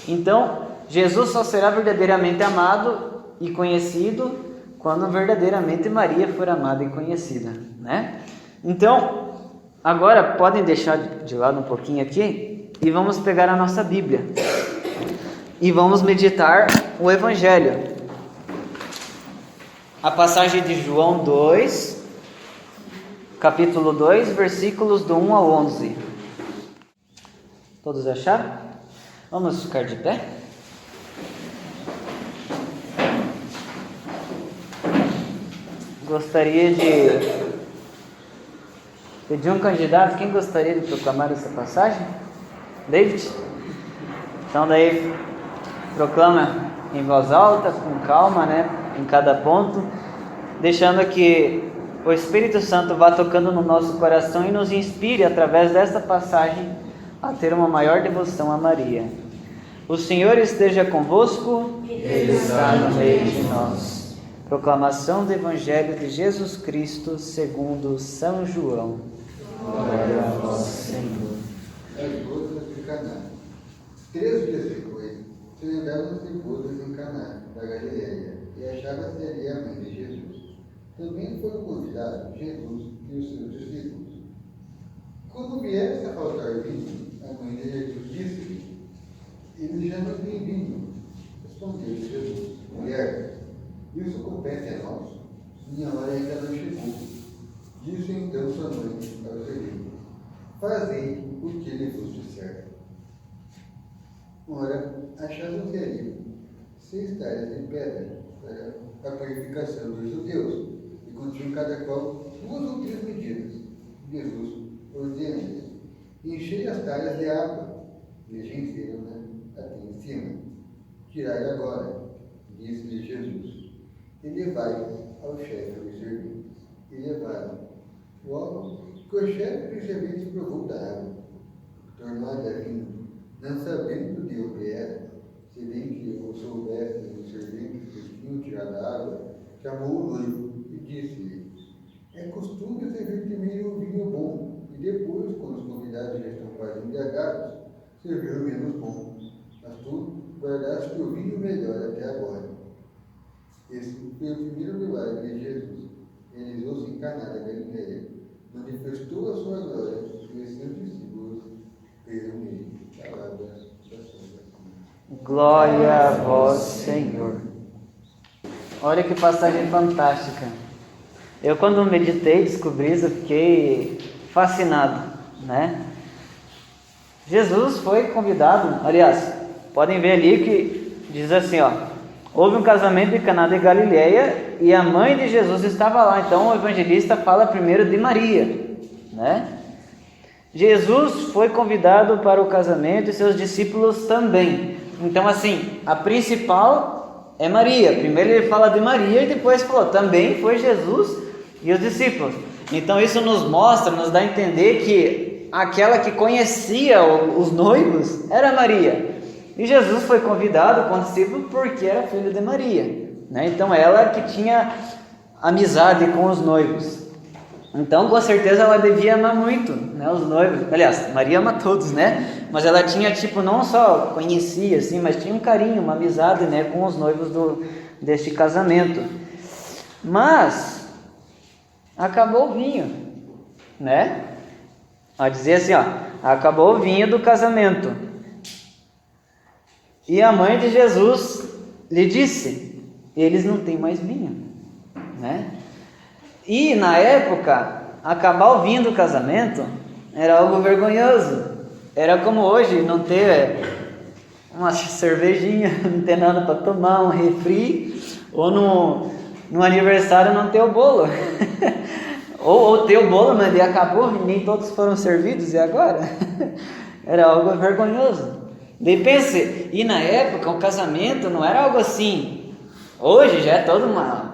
Então, Jesus só será verdadeiramente amado e conhecido quando verdadeiramente Maria for amada e conhecida, né? Então, agora podem deixar de lado um pouquinho aqui e vamos pegar a nossa Bíblia e vamos meditar o Evangelho. A passagem de João 2, capítulo 2, versículos do 1 ao 11. Todos acharam? Vamos ficar de pé? Gostaria de pedir um candidato. Quem gostaria de proclamar essa passagem? David? Então daí proclama em voz alta, com calma, né? Em cada ponto, deixando que o Espírito Santo vá tocando no nosso coração e nos inspire através dessa passagem a ter uma maior devoção a Maria. O Senhor esteja convosco, Ele está no meio de nós. Proclamação do Evangelho de Jesus Cristo segundo São João. Glória a vós, Senhor. As bodas de Caná. 3 dias depois, celebravam-se bodas em Caná, da Galileia, e achava-se ali a mãe de Jesus. Também foram convidados Jesus e os seus discípulos. Quando viesse a faltar vinho, a mãe de Jesus disse-lhe: eles já não têm vinho. Respondeu-lhe Jesus: mulher, isso compete a nós? Minha hora ainda não chegou. Disse então sua mãe aos servos: fazei o que ele vos disser. Ora, achavam-se ali 6 talhas de pedra para a purificação dos judeus, e continham cada qual 2 ou 3 medidas. Jesus ordenou-lhes: enchei as talhas de água, e encheram, até em cima. Tirai agora, disse-lhe Jesus, e levai ao chefe dos serventes. E levaram. Logo que o chefe dos serventes provou da água, tornada a vinho, não sabendo de onde era, se bem que o soubesse dos serventes que tinham tirado a água, chamou o noivo e disse-lhe: é costume servir primeiro o vinho bom, e depois, quando os convidados já estão quase embriagados, servir o menos bom. Mas tu guardaste o vinho melhor até agora. Esse foi o primeiro milagre de Jesus. Realizou-se em Caná da Galileia, manifestou a sua glória e os seus discípulos creram nele. Palavra da salvação. Glória a vós, Senhor. Olha que passagem fantástica. Eu, quando meditei, descobri isso, fiquei fascinado, né? Jesus foi convidado, aliás, podem ver ali que diz assim, ó: houve um casamento em Caná de Galileia e a mãe de Jesus estava lá. Então o evangelista fala primeiro de Maria, né? Jesus foi convidado para o casamento e seus discípulos também. Então assim, a principal é Maria. Primeiro ele fala de Maria e depois falou também foi Jesus e os discípulos. Então isso nos mostra, nos dá a entender que aquela que conhecia os noivos era Maria. E Jesus foi convidado com o discípulo porque era filho de Maria, né? Então ela que tinha amizade com os noivos. Então, com certeza, ela devia amar muito, né, os noivos. Aliás, Maria ama todos, né? Mas ela tinha, não só conhecia, assim, mas tinha um carinho, uma amizade, né, com os noivos deste casamento. Mas, acabou o vinho, né? Vai dizer assim, acabou o vinho do casamento. E a mãe de Jesus lhe disse, eles não têm mais vinho, né? E na época, acabar o vinho do casamento era algo vergonhoso. Era como hoje, não ter uma cervejinha, não ter nada para tomar, um refri, ou no aniversário não ter o bolo. ou ter o bolo, mas ele acabou e nem todos foram servidos, e agora? Era algo vergonhoso. Daí pense, e na época o casamento não era algo assim. Hoje já é toda uma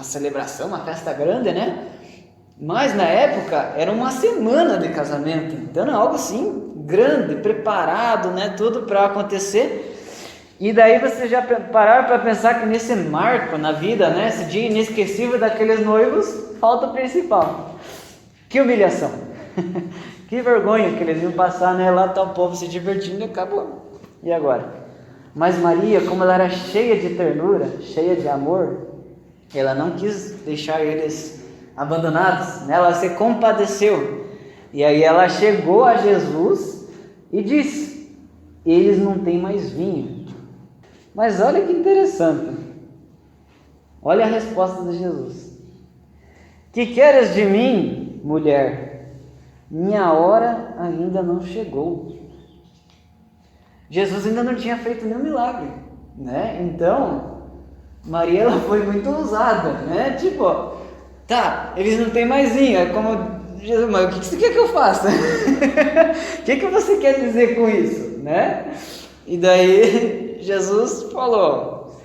celebração, uma festa grande, né? Mas na época era uma semana de casamento, então era algo assim grande, preparado, né? Tudo para acontecer. E daí você já parar para pensar que nesse marco na vida, né? Esse dia inesquecível daqueles noivos, falta o principal. Que humilhação! Que vergonha que eles iam passar, né? Lá tá o povo se divertindo e acabou. E agora? Mas Maria, como ela era cheia de ternura, cheia de amor, ela não quis deixar eles abandonados, né? Ela se compadeceu. E aí ela chegou a Jesus e disse, eles não têm mais vinho. Mas olha que interessante. Olha a resposta de Jesus. Que queres de mim, mulher? Minha hora ainda não chegou. Jesus ainda não tinha feito nenhum milagre, né? Então, Maria, ela foi muito ousada, né? Eles não têm mais vinho. É como Jesus, mas o que você quer que eu faça? O que você quer dizer com isso, né? E daí Jesus falou,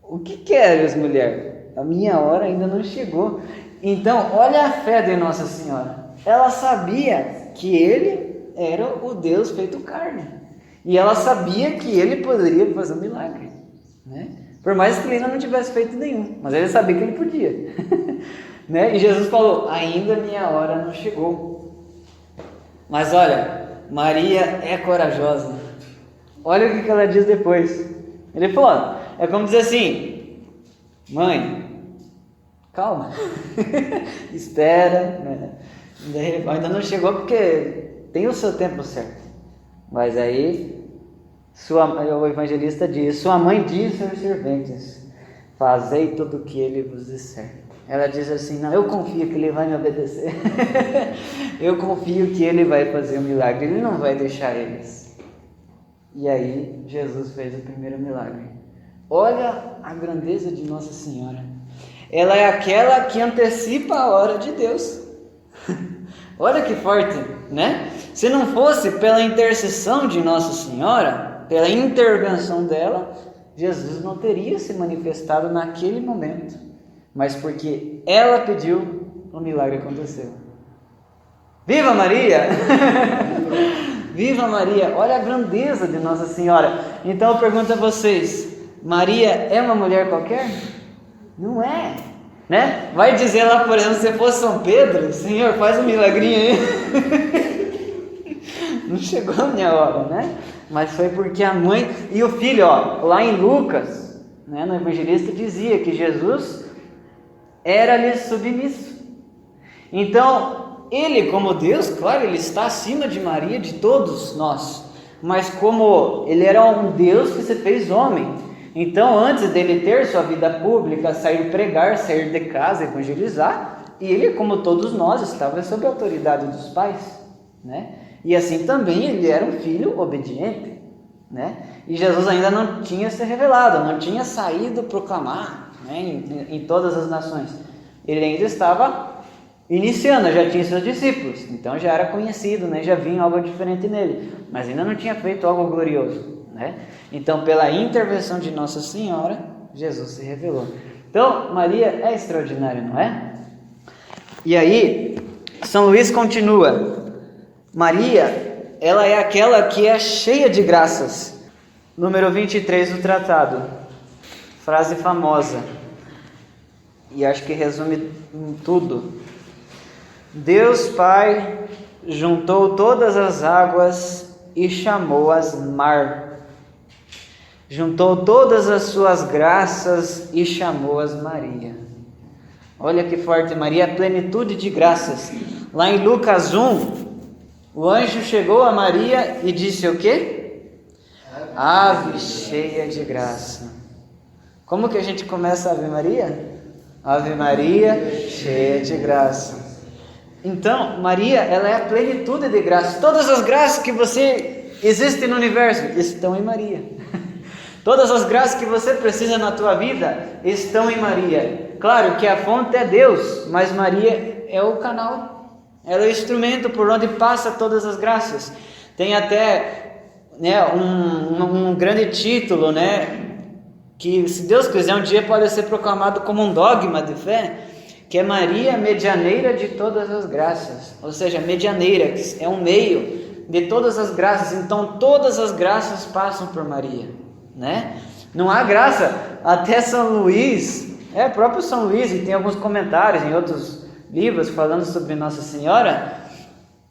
o que queres, mulher? A minha hora ainda não chegou. Então, olha a fé de Nossa Senhora. Ela sabia que ele era o Deus feito carne. E ela sabia que ele poderia fazer um milagre, né? Por mais que ele ainda não tivesse feito nenhum, mas ele sabia que ele podia. Né? E Jesus falou, ainda minha hora não chegou. Mas olha, Maria é corajosa. Olha o que ela diz depois. Ele falou, é como dizer assim, mãe, calma, espera, né? Ainda não chegou porque tem o seu tempo certo. Mas aí, o evangelista diz, sua mãe disse aos serventes, fazei tudo o que ele vos disser. Ela diz assim, não, eu confio que ele vai me obedecer. Eu confio que ele vai fazer um milagre, ele não vai deixar eles. E aí, Jesus fez o primeiro milagre. Olha a grandeza de Nossa Senhora. Ela é aquela que antecipa a hora de Deus. Olha que forte, né? Se não fosse pela intercessão de Nossa Senhora, pela intervenção dela, Jesus não teria se manifestado naquele momento. Mas porque ela pediu, o milagre aconteceu. Viva Maria! Viva Maria! Olha a grandeza de Nossa Senhora. Então eu pergunto a vocês, Maria é uma mulher qualquer? Não é, né? Vai dizer lá, por exemplo, se fosse São Pedro, Senhor, faz um milagrinho aí. Não chegou a minha hora, né? Mas foi porque a mãe e o filho, lá em Lucas, né, no evangelista dizia que Jesus era-lhe submisso. Então, ele como Deus, claro, ele está acima de Maria, de todos nós. Mas como ele era um Deus que se fez homem, então antes dele ter sua vida pública, sair pregar, sair de casa, evangelizar, ele, como todos nós, estava sob a autoridade dos pais, né? E assim também ele era um filho obediente, né? E Jesus ainda não tinha se revelado, não tinha saído proclamar, né, em todas as nações. Ele ainda estava iniciando, já tinha seus discípulos, então já era conhecido, né? Já vinha algo diferente nele, mas ainda não tinha feito algo glorioso, né? Então, pela intervenção de Nossa Senhora, Jesus se revelou. Então, Maria é extraordinária, não é? E aí, São Luís continua. Maria, ela é aquela que é cheia de graças. Número 23 do tratado. Frase famosa. E acho que resume tudo. Deus Pai juntou todas as águas e chamou-as mar. Juntou todas as suas graças e chamou-as Maria. Olha que forte, Maria, a plenitude de graças. Lá em Lucas 1, o anjo chegou a Maria e disse o quê? Ave cheia de graça. Como que a gente começa a Ave Maria? Ave Maria, cheia de graça. Então, Maria, ela é a plenitude de graça. Todas as graças que existem no universo estão em Maria. Todas as graças que você precisa na tua vida estão em Maria. Claro que a fonte é Deus, mas Maria é o canal. Ela é o instrumento por onde passa todas as graças. Tem até um grande título, que se Deus quiser um dia pode ser proclamado como um dogma de fé, que é Maria, medianeira de todas as graças. Ou seja, medianeira, que é um meio de todas as graças. Então todas as graças passam por Maria, Não há graça, até São Luís, próprio São Luís, e tem alguns comentários em outros livros falando sobre Nossa Senhora,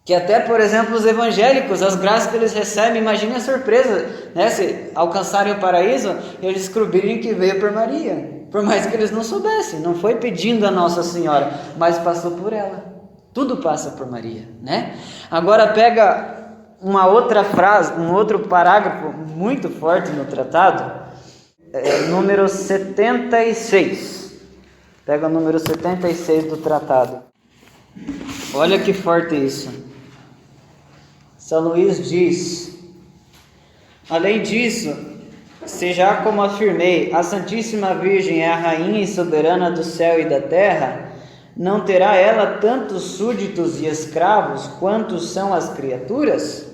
que até, por exemplo, os evangélicos, as graças que eles recebem, imagine a surpresa, se alcançarem o paraíso, eles descobrirem que veio por Maria, por mais que eles não soubessem, não foi pedindo a Nossa Senhora, mas passou por ela, tudo passa por Maria, Agora pega uma outra frase, um outro parágrafo muito forte no tratado, número 76, pega o número 76 do tratado, olha que forte isso. São Luís diz: além disso, se já como afirmei, a Santíssima Virgem é a rainha e soberana do céu e da terra, não terá ela tantos súditos e escravos quantos são as criaturas?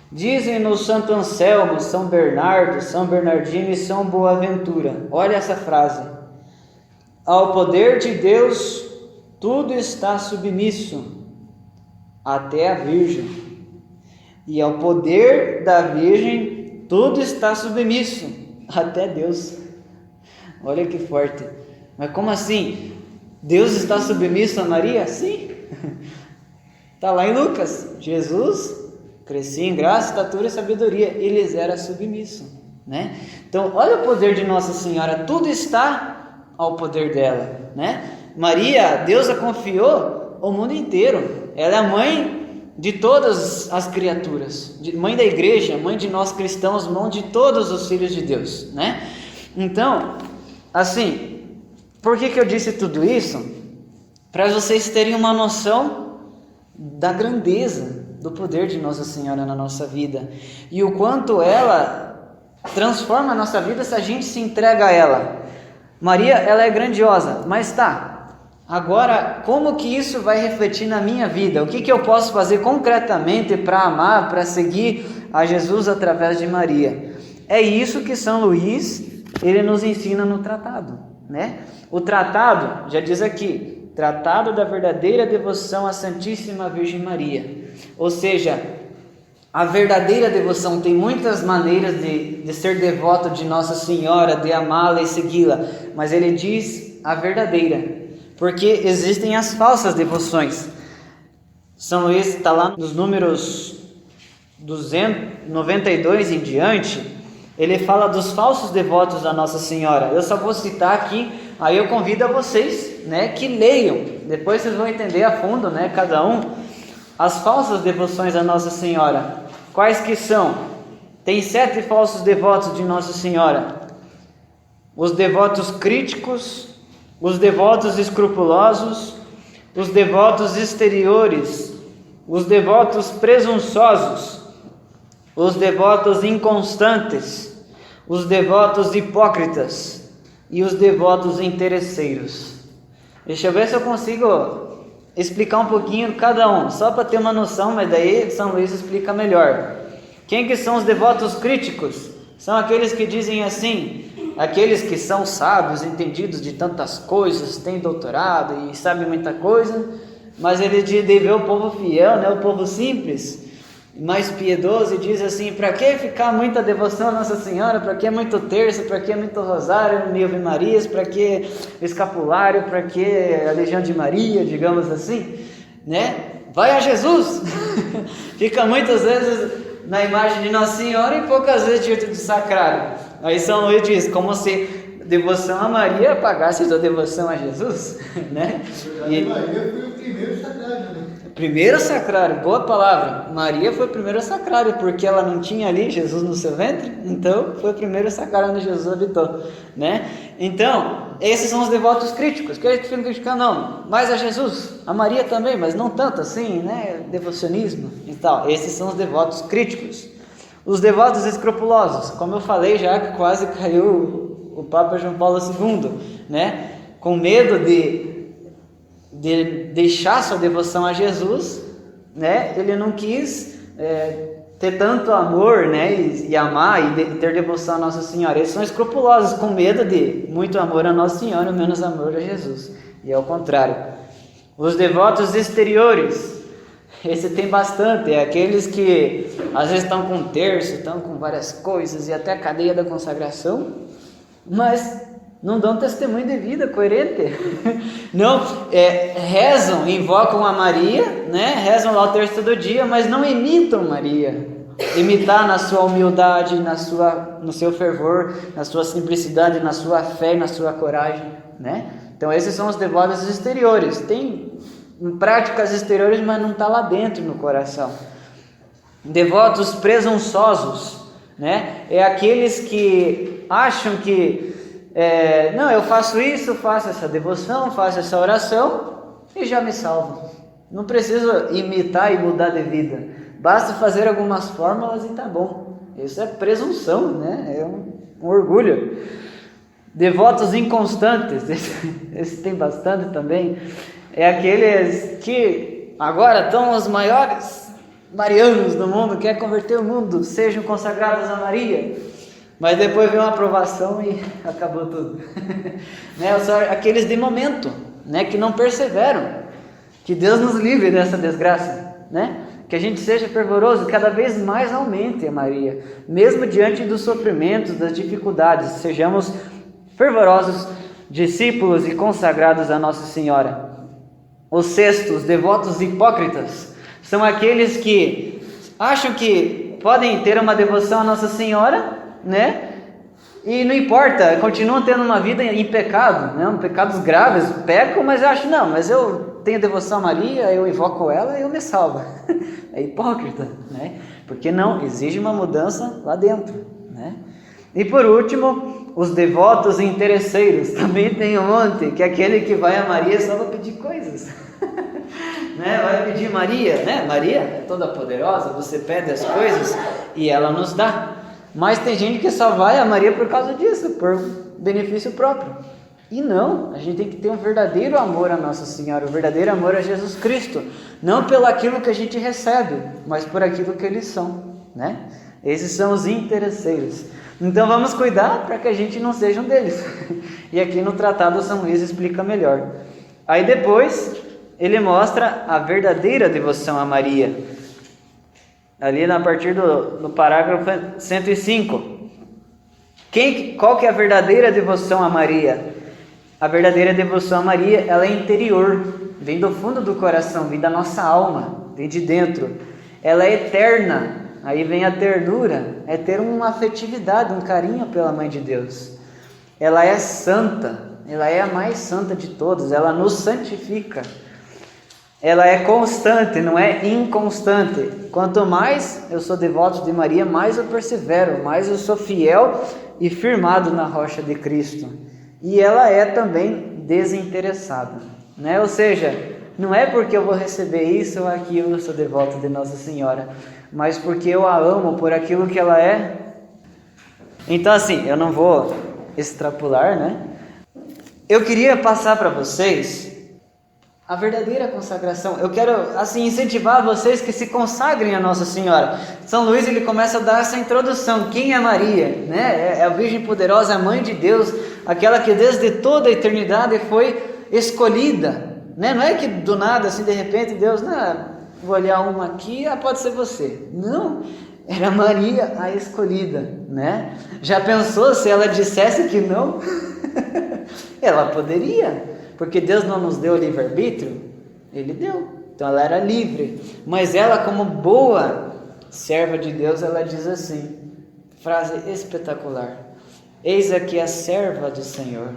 Dizem-nos Santo Anselmo, São Bernardo, São Bernardino e São Boaventura. Olha essa frase: ao poder de Deus tudo está submisso, até a Virgem. E ao poder da Virgem tudo está submisso, até Deus. Olha que forte. Mas como assim? Deus está submisso a Maria? Sim. Está lá em Lucas. Jesus crescia em graça, estatura e sabedoria. Ele era submisso, Então, olha o poder de Nossa Senhora. Tudo está ao poder dela, Maria, Deus a confiou o mundo inteiro. Ela é a mãe de todas as criaturas, mãe da igreja, mãe de nós cristãos, mãe de todos os filhos de Deus, Então, assim, por que eu disse tudo isso? Para vocês terem uma noção da grandeza do poder de Nossa Senhora na nossa vida e o quanto ela transforma a nossa vida se a gente se entrega a ela. Maria, ela é grandiosa, mas agora, como que isso vai refletir na minha vida? O que eu posso fazer concretamente para amar, para seguir a Jesus através de Maria? É isso que São Luís, ele nos ensina no tratado, O tratado, já diz aqui, Tratado da verdadeira devoção à Santíssima Virgem Maria. Ou seja, a verdadeira devoção tem muitas maneiras de ser devoto de Nossa Senhora, de amá-la e segui-la, mas ele diz a verdadeira. Porque existem as falsas devoções. São Luís está lá nos números 292 em diante, ele fala dos falsos devotos a Nossa Senhora. Eu só vou citar aqui, aí eu convido a vocês, que leiam. Depois vocês vão entender a fundo, cada um, as falsas devoções a Nossa Senhora. Quais que são? Tem 7 falsos devotos de Nossa Senhora. Os devotos críticos, os devotos escrupulosos, os devotos exteriores, os devotos presunçosos, os devotos inconstantes, os devotos hipócritas e os devotos interesseiros. Deixa eu ver se eu consigo explicar um pouquinho cada um, só para ter uma noção, mas daí São Luís explica melhor. Quem que são os devotos críticos? São aqueles que dizem assim, aqueles que são sábios, entendidos de tantas coisas, têm doutorado e sabem muita coisa, mas eles devem ver o povo fiel, o povo simples, mais piedoso, e diz assim: para que ficar muita devoção a Nossa Senhora, para que muito terço, para que muito rosário, 1000 Ave Marias, para que escapulário, para que a Legião de Maria, digamos assim. né? Vai a Jesus! Fica muitas vezes na imagem de Nossa Senhora e poucas vezes diante do sacrário. Aí São Luís diz, como se devoção a Maria pagasse a devoção a Jesus, né? E Maria foi o primeiro sacrário, né? Primeiro sacrário, boa palavra. Maria foi o primeiro sacrário, porque ela não tinha ali Jesus no seu ventre, então foi o primeiro sacrário onde Jesus habitou, né? Então, esses são os devotos críticos, que a gente fica criticando, não, mais a Jesus, a Maria também, mas não tanto assim, né? Devocionismo e tal. Esses são os devotos críticos. Os devotos escrupulosos, como eu falei já, que quase caiu o Papa João Paulo II, né? Com medo de deixar sua devoção a Jesus, né? Ele não quis ter tanto amor, né? E amar e ter devoção a Nossa Senhora. Eles são escrupulosos, com medo de muito amor a Nossa Senhora e menos amor a Jesus. E é o contrário. Os devotos exteriores, esse tem bastante, é aqueles que às vezes estão com terço, estão com várias coisas e até a cadeia da consagração, mas não dão testemunho de vida coerente, não, rezam, invocam a Maria, né? Rezam lá o terço todo dia, mas não imitam Maria, imitar na sua humildade, no seu fervor, na sua simplicidade, na sua fé, na sua coragem, né? Então esses são os devotos exteriores, tem práticas exteriores, mas não está lá dentro no coração. Devotos presunçosos, né? É aqueles que acham que não, eu faço isso, faço essa devoção, faço essa oração e já me salvo. Não preciso imitar e mudar de vida. Basta fazer algumas fórmulas e tá bom. Isso é presunção, né? É um orgulho. Devotos inconstantes, esse tem bastante também. É aqueles que agora estão os maiores marianos do mundo, quer converter o mundo, sejam consagrados a Maria. Mas depois veio uma aprovação e acabou tudo. Né? São aqueles de momento, né? Que não perseveram. Que Deus nos livre dessa desgraça, né? Que a gente seja fervoroso, cada vez mais aumente a Maria, mesmo diante dos sofrimentos, das dificuldades. Sejamos fervorosos discípulos e consagrados a Nossa Senhora. Os sextos, os devotos hipócritas, são aqueles que acham que podem ter uma devoção a Nossa Senhora, né? E não importa, continuam tendo uma vida em pecado, né? Pecados graves, pecam, mas acham, não, mas eu tenho devoção a Maria, eu invoco ela e eu me salvo. É hipócrita, né? Porque não, exige uma mudança lá dentro, né? E por último, os devotos interesseiros, também tem um monte, que é aquele que vai a Maria só para pedir coisas. Né? Vai pedir Maria, né? Maria é toda poderosa, você pede as coisas e ela nos dá. Mas tem gente que só vai a Maria por causa disso, por benefício próprio. E não, a gente tem que ter um verdadeiro amor a Nossa Senhora, um verdadeiro amor a Jesus Cristo. Não pelo aquilo que a gente recebe, mas por aquilo que eles são, né? Esses são os interesseiros. Então vamos cuidar para que a gente não seja um deles. E aqui no Tratado São Luís explica melhor. Aí depois ele mostra a verdadeira devoção a Maria. Ali a partir do parágrafo 105. Qual que é a verdadeira devoção a Maria? A verdadeira devoção a Maria, ela é interior, vem do fundo do coração, vem da nossa alma, vem de dentro. Ela é eterna, aí vem a ternura, é ter uma afetividade, um carinho pela Mãe de Deus. Ela é santa, ela é a mais santa de todas, ela nos santifica. Ela é constante, não é inconstante. Quanto mais eu sou devoto de Maria, mais eu persevero, mais eu sou fiel e firmado na rocha de Cristo. E ela é também desinteressada, né? Ou seja, não é porque eu vou receber isso ou aquilo, eu sou devoto de Nossa Senhora, mas porque eu a amo por aquilo que ela é. Então assim, eu não vou extrapolar, né? Eu queria passar para vocês a verdadeira consagração. Eu quero assim incentivar vocês que se consagrem a Nossa Senhora. São Luís ele começa a dar essa introdução. Quem é Maria? Né? É a Virgem poderosa, a Mãe de Deus, aquela que desde toda a eternidade foi escolhida. Né? Não é que do nada, assim de repente Deus, vou olhar uma aqui, pode ser você. Não, era Maria a escolhida. Né? Já pensou se ela dissesse que não? Ela poderia. Porque Deus não nos deu livre-arbítrio? Ele deu. Então ela era livre, mas ela, como boa serva de Deus, ela diz assim, frase espetacular: eis aqui a serva do Senhor,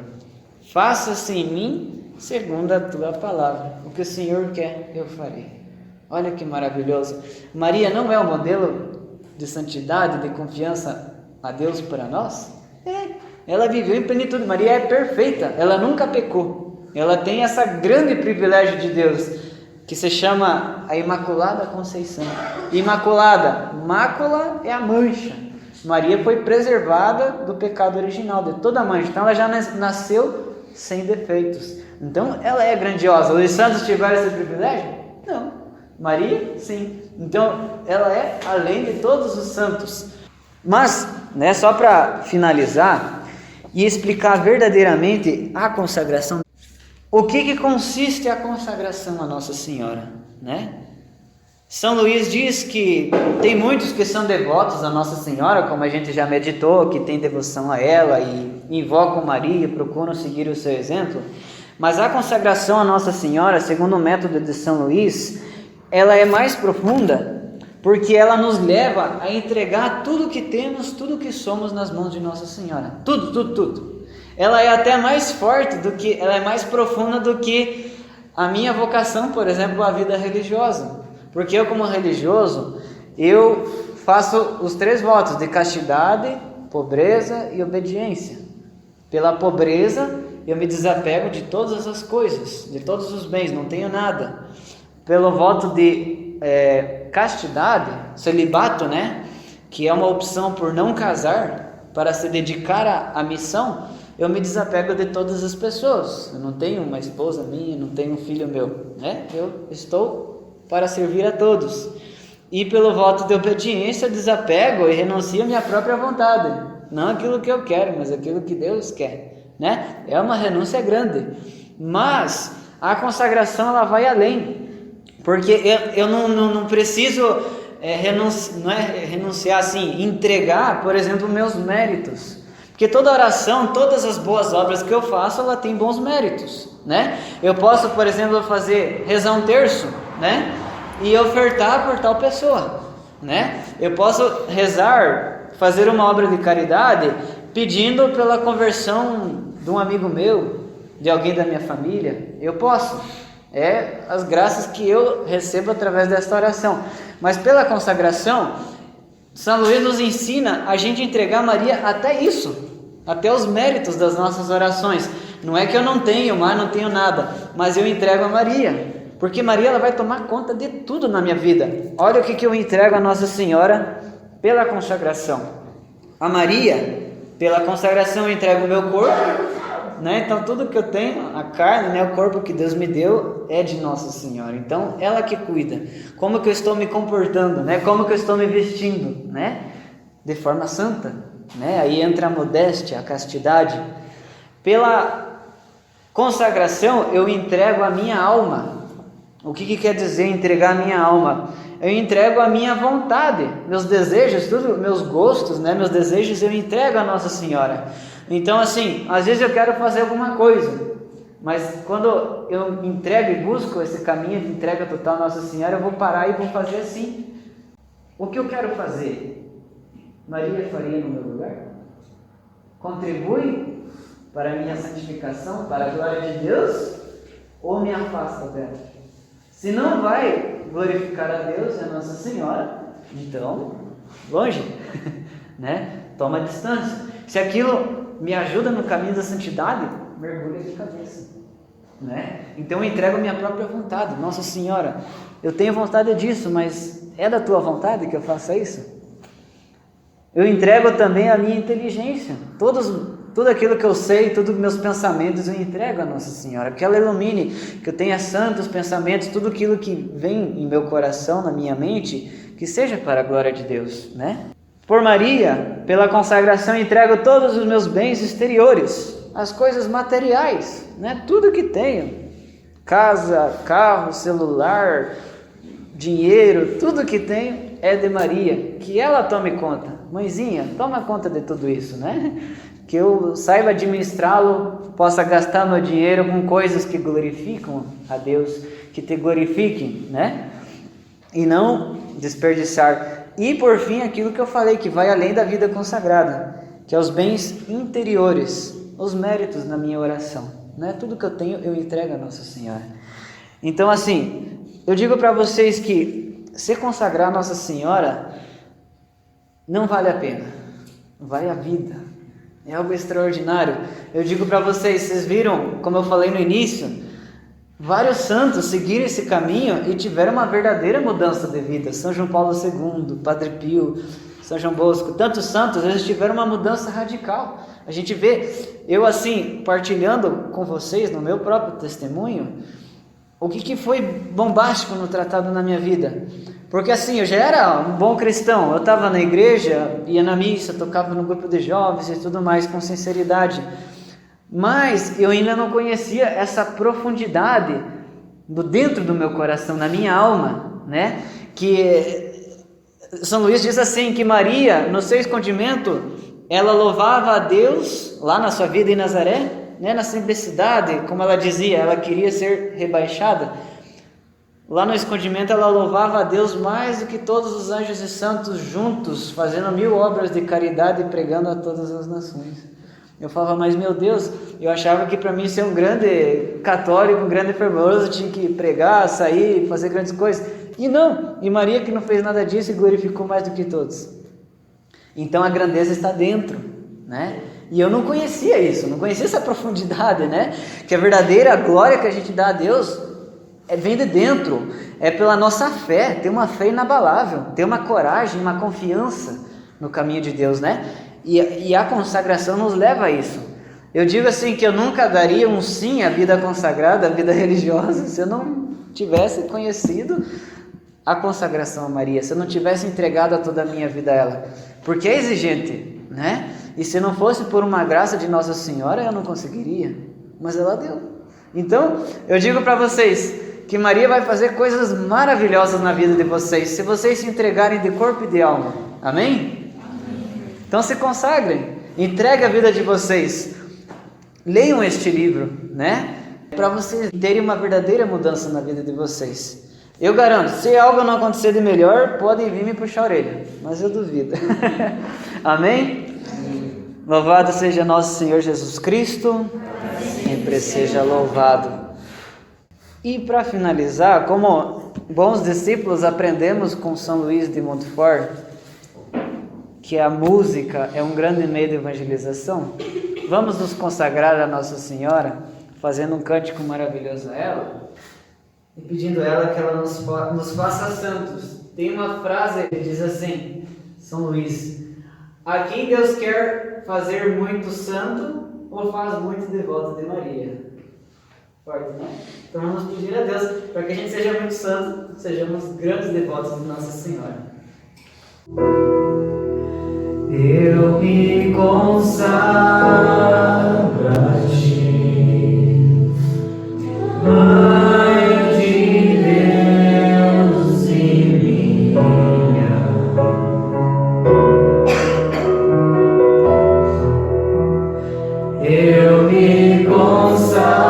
faça-se em mim segundo a tua palavra, o que o Senhor quer eu farei. Olha que maravilhoso. Maria não é um modelo de santidade, de confiança a Deus para nós? Ela viveu em plenitude. Maria é perfeita, ela nunca pecou, ela tem essa grande privilégio de Deus, que se chama a Imaculada Conceição. Imaculada, mácula é a mancha. Maria foi preservada do pecado original, de toda a mancha, então ela já nasceu sem defeitos. Então ela é grandiosa. Os santos tiveram esse privilégio? Não. Maria, sim. Então ela é além de todos os santos. Mas, só para finalizar e explicar verdadeiramente a consagração, o que consiste a consagração a Nossa Senhora, São Luís diz que tem muitos que são devotos a Nossa Senhora, como a gente já meditou, que tem devoção a ela e invocam Maria, procuram seguir o seu exemplo. Mas a consagração a Nossa Senhora, segundo o método de São Luís, ela é mais profunda, porque ela nos leva a entregar tudo que temos, tudo que somos nas mãos de Nossa Senhora. Tudo. Ela é até mais forte ela é mais profunda do que a minha vocação, por exemplo, a vida religiosa. Porque eu, como religioso, eu faço os 3 votos de castidade, pobreza e obediência. Pela pobreza, eu me desapego de todas as coisas, de todos os bens, não tenho nada. Pelo voto de castidade, celibato, que é uma opção por não casar, para se dedicar à missão, eu me desapego de todas as pessoas. Eu não tenho uma esposa minha, não tenho um filho meu, Eu estou para servir a todos. E pelo voto de obediência, desapego e renuncio à minha própria vontade, não aquilo que eu quero, mas aquilo que Deus quer, É uma renúncia grande. Mas a consagração, ela vai além, porque eu não preciso renunciar assim, entregar, por exemplo, meus méritos. Porque toda oração, todas as boas obras que eu faço, ela tem bons méritos, Eu posso, por exemplo, rezar um terço, e ofertar por tal pessoa, Eu posso rezar, fazer uma obra de caridade, pedindo pela conversão de um amigo meu, de alguém da minha família. Eu posso. É as graças que eu recebo através desta oração. Mas pela consagração, São Luís nos ensina a gente entregar a Maria até isso, até os méritos das nossas orações. Não é que eu não tenho mar, não tenho nada, mas eu entrego a Maria, porque Maria, ela vai tomar conta de tudo na minha vida. Olha o que eu entrego a Nossa Senhora pela consagração. A Maria, pela consagração, eu entrego o meu corpo, Então tudo que eu tenho, a carne, o corpo que Deus me deu, é de Nossa Senhora. Então ela que cuida. Como que eu estou me comportando, Como que eu estou me vestindo, De forma santa, Aí entra a modéstia, a castidade. Pela consagração, eu entrego a minha alma. O que quer dizer entregar a minha alma? Eu entrego a minha vontade, meus desejos, tudo, meus gostos, meus desejos, eu entrego a Nossa Senhora. Então, assim, às vezes eu quero fazer alguma coisa, mas quando eu entrego e busco esse caminho de entrega total a Nossa Senhora, eu vou parar e vou fazer assim. O que eu quero fazer? Maria faria no meu lugar? Contribui para a minha santificação, para a glória de Deus? Ou me afasta dela? Se não vai glorificar a Deus e a Nossa Senhora, então, longe, Toma distância. Se aquilo me ajuda no caminho da santidade, mergulha de cabeça, Então eu entrego a minha própria vontade. Nossa Senhora, eu tenho vontade disso, mas é da tua vontade que eu faça isso? Eu entrego também a minha inteligência, tudo aquilo que eu sei, todos os meus pensamentos, eu entrego a Nossa Senhora, que ela ilumine, que eu tenha santos pensamentos, tudo aquilo que vem em meu coração, na minha mente, que seja para a glória de Deus, Por Maria, pela consagração, entrego todos os meus bens exteriores, as coisas materiais, Tudo que tenho, casa, carro, celular, dinheiro, tudo que tenho é de Maria, que ela tome conta. Mãezinha, toma conta de tudo isso, que eu saiba administrá-lo, possa gastar meu dinheiro com coisas que glorificam a Deus, que te glorifiquem, né? E não desperdiçar. E por fim, aquilo que eu falei, que vai além da vida consagrada, que é os bens interiores, os méritos na minha oração, né? Tudo que eu tenho eu entrego a Nossa Senhora. Então assim, eu digo para vocês que se consagrar a Nossa Senhora não vale a pena, vale a vida, é algo extraordinário. Eu digo para vocês, vocês viram, como eu falei no início, vários santos seguiram esse caminho e tiveram uma verdadeira mudança de vida. São João Paulo II, Padre Pio, São João Bosco, tantos santos, eles tiveram uma mudança radical. A gente vê, eu assim, partilhando com vocês no meu próprio testemunho, o que foi bombástico no tratado na minha vida. Porque assim, eu já era um bom cristão, eu estava na igreja, ia na missa, tocava no grupo de jovens e tudo mais com sinceridade. Mas eu ainda não conhecia essa profundidade dentro do meu coração, na minha alma, né? Que São Luís diz assim, que Maria, no seu escondimento, ela louvava a Deus, lá na sua vida em Nazaré, né? Na simplicidade, como ela dizia, ela queria ser rebaixada. Lá no escondimento ela louvava a Deus mais do que todos os anjos e santos juntos, fazendo 1000 obras de caridade e pregando a todas as nações. Eu falava, mas meu Deus, eu achava que para mim ser um grande católico, um grande fervoroso, eu tinha que pregar, sair, fazer grandes coisas. E não, e Maria que não fez nada disso e glorificou mais do que todos. Então a grandeza está dentro, né? E eu não conhecia isso, não conhecia essa profundidade, né? Que a verdadeira glória que a gente dá a Deus vem de dentro, é pela nossa fé, ter uma fé inabalável, ter uma coragem, uma confiança no caminho de Deus, né? E a consagração nos leva a isso. Eu digo assim que eu nunca daria um sim à vida consagrada, à vida religiosa, se eu não tivesse conhecido a consagração a Maria, se eu não tivesse entregado a toda a minha vida a ela, porque é exigente, né? E se não fosse por uma graça de Nossa Senhora, eu não conseguiria, mas ela deu. Então, eu digo para vocês que Maria vai fazer coisas maravilhosas na vida de vocês, se vocês se entregarem de corpo e de alma. Amém? Então se consagrem, entregue a vida de vocês, leiam este livro, né? Para vocês terem uma verdadeira mudança na vida de vocês. Eu garanto, se algo não acontecer de melhor, podem vir me puxar a orelha, mas eu duvido. Amém? Louvado seja nosso Senhor Jesus Cristo, sempre seja louvado. E para finalizar, como bons discípulos aprendemos com São Luís de Montfort, que a música é um grande meio de evangelização, vamos nos consagrar a Nossa Senhora, fazendo um cântico maravilhoso a ela, e pedindo a ela que ela nos faça santos. Tem uma frase que diz assim, São Luís: a quem Deus quer fazer muito santo, ou faz muito devoto de Maria. Forte, né? Então vamos pedir a Deus para que a gente seja muito santo, sejamos grandes devotos de Nossa Senhora. Eu me consagro a Ti, Mãe de Deus e minha. Eu me consagro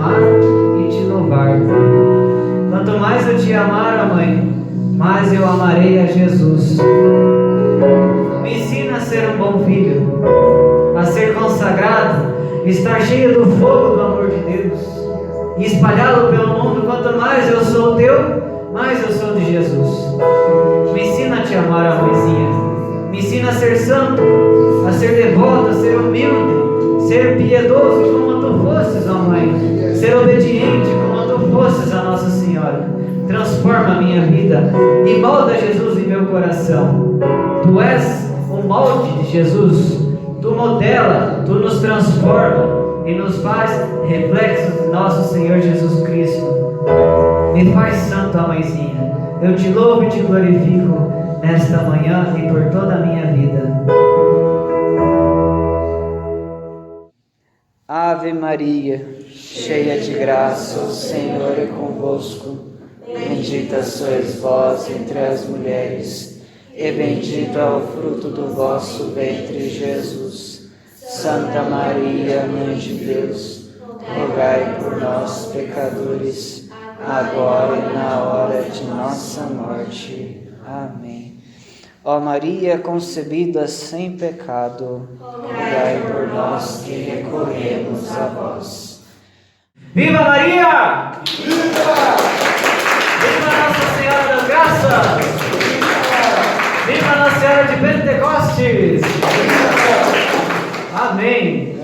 amar e te louvar. Quanto mais eu te amar, ó Mãe, mais eu amarei a Jesus. Me ensina a ser um bom filho, a ser consagrado, estar cheio do fogo do amor de Deus e espalhá-lo pelo mundo. Quanto mais eu sou teu, mais eu sou de Jesus. Me ensina a te amar, ó Mãezinha. Me ensina a ser santo, a ser devoto, a ser humilde, ser piedoso como tu fosses, ó Mãe, ser obediente como tu fosses a Nossa Senhora. Transforma a minha vida e molda Jesus em meu coração. Tu és o molde de Jesus, tu modela, tu nos transforma e nos faz reflexos de nosso Senhor Jesus Cristo. Me faz santo, ó Mãezinha. Eu te louvo e te glorifico nesta manhã e por toda a minha vida. Ave Maria, cheia de graça, o Senhor é convosco. Bendita sois vós entre as mulheres, e bendito é o fruto do vosso ventre, Jesus. Santa Maria, Mãe de Deus, rogai por nós, pecadores, agora e na hora de nossa morte. Amém. Ó Maria concebida sem pecado, rogai por nós que recorremos a vós. Viva Maria! Viva! Viva Nossa Senhora das Graças! Viva Nossa Senhora de Pentecostes! Amém!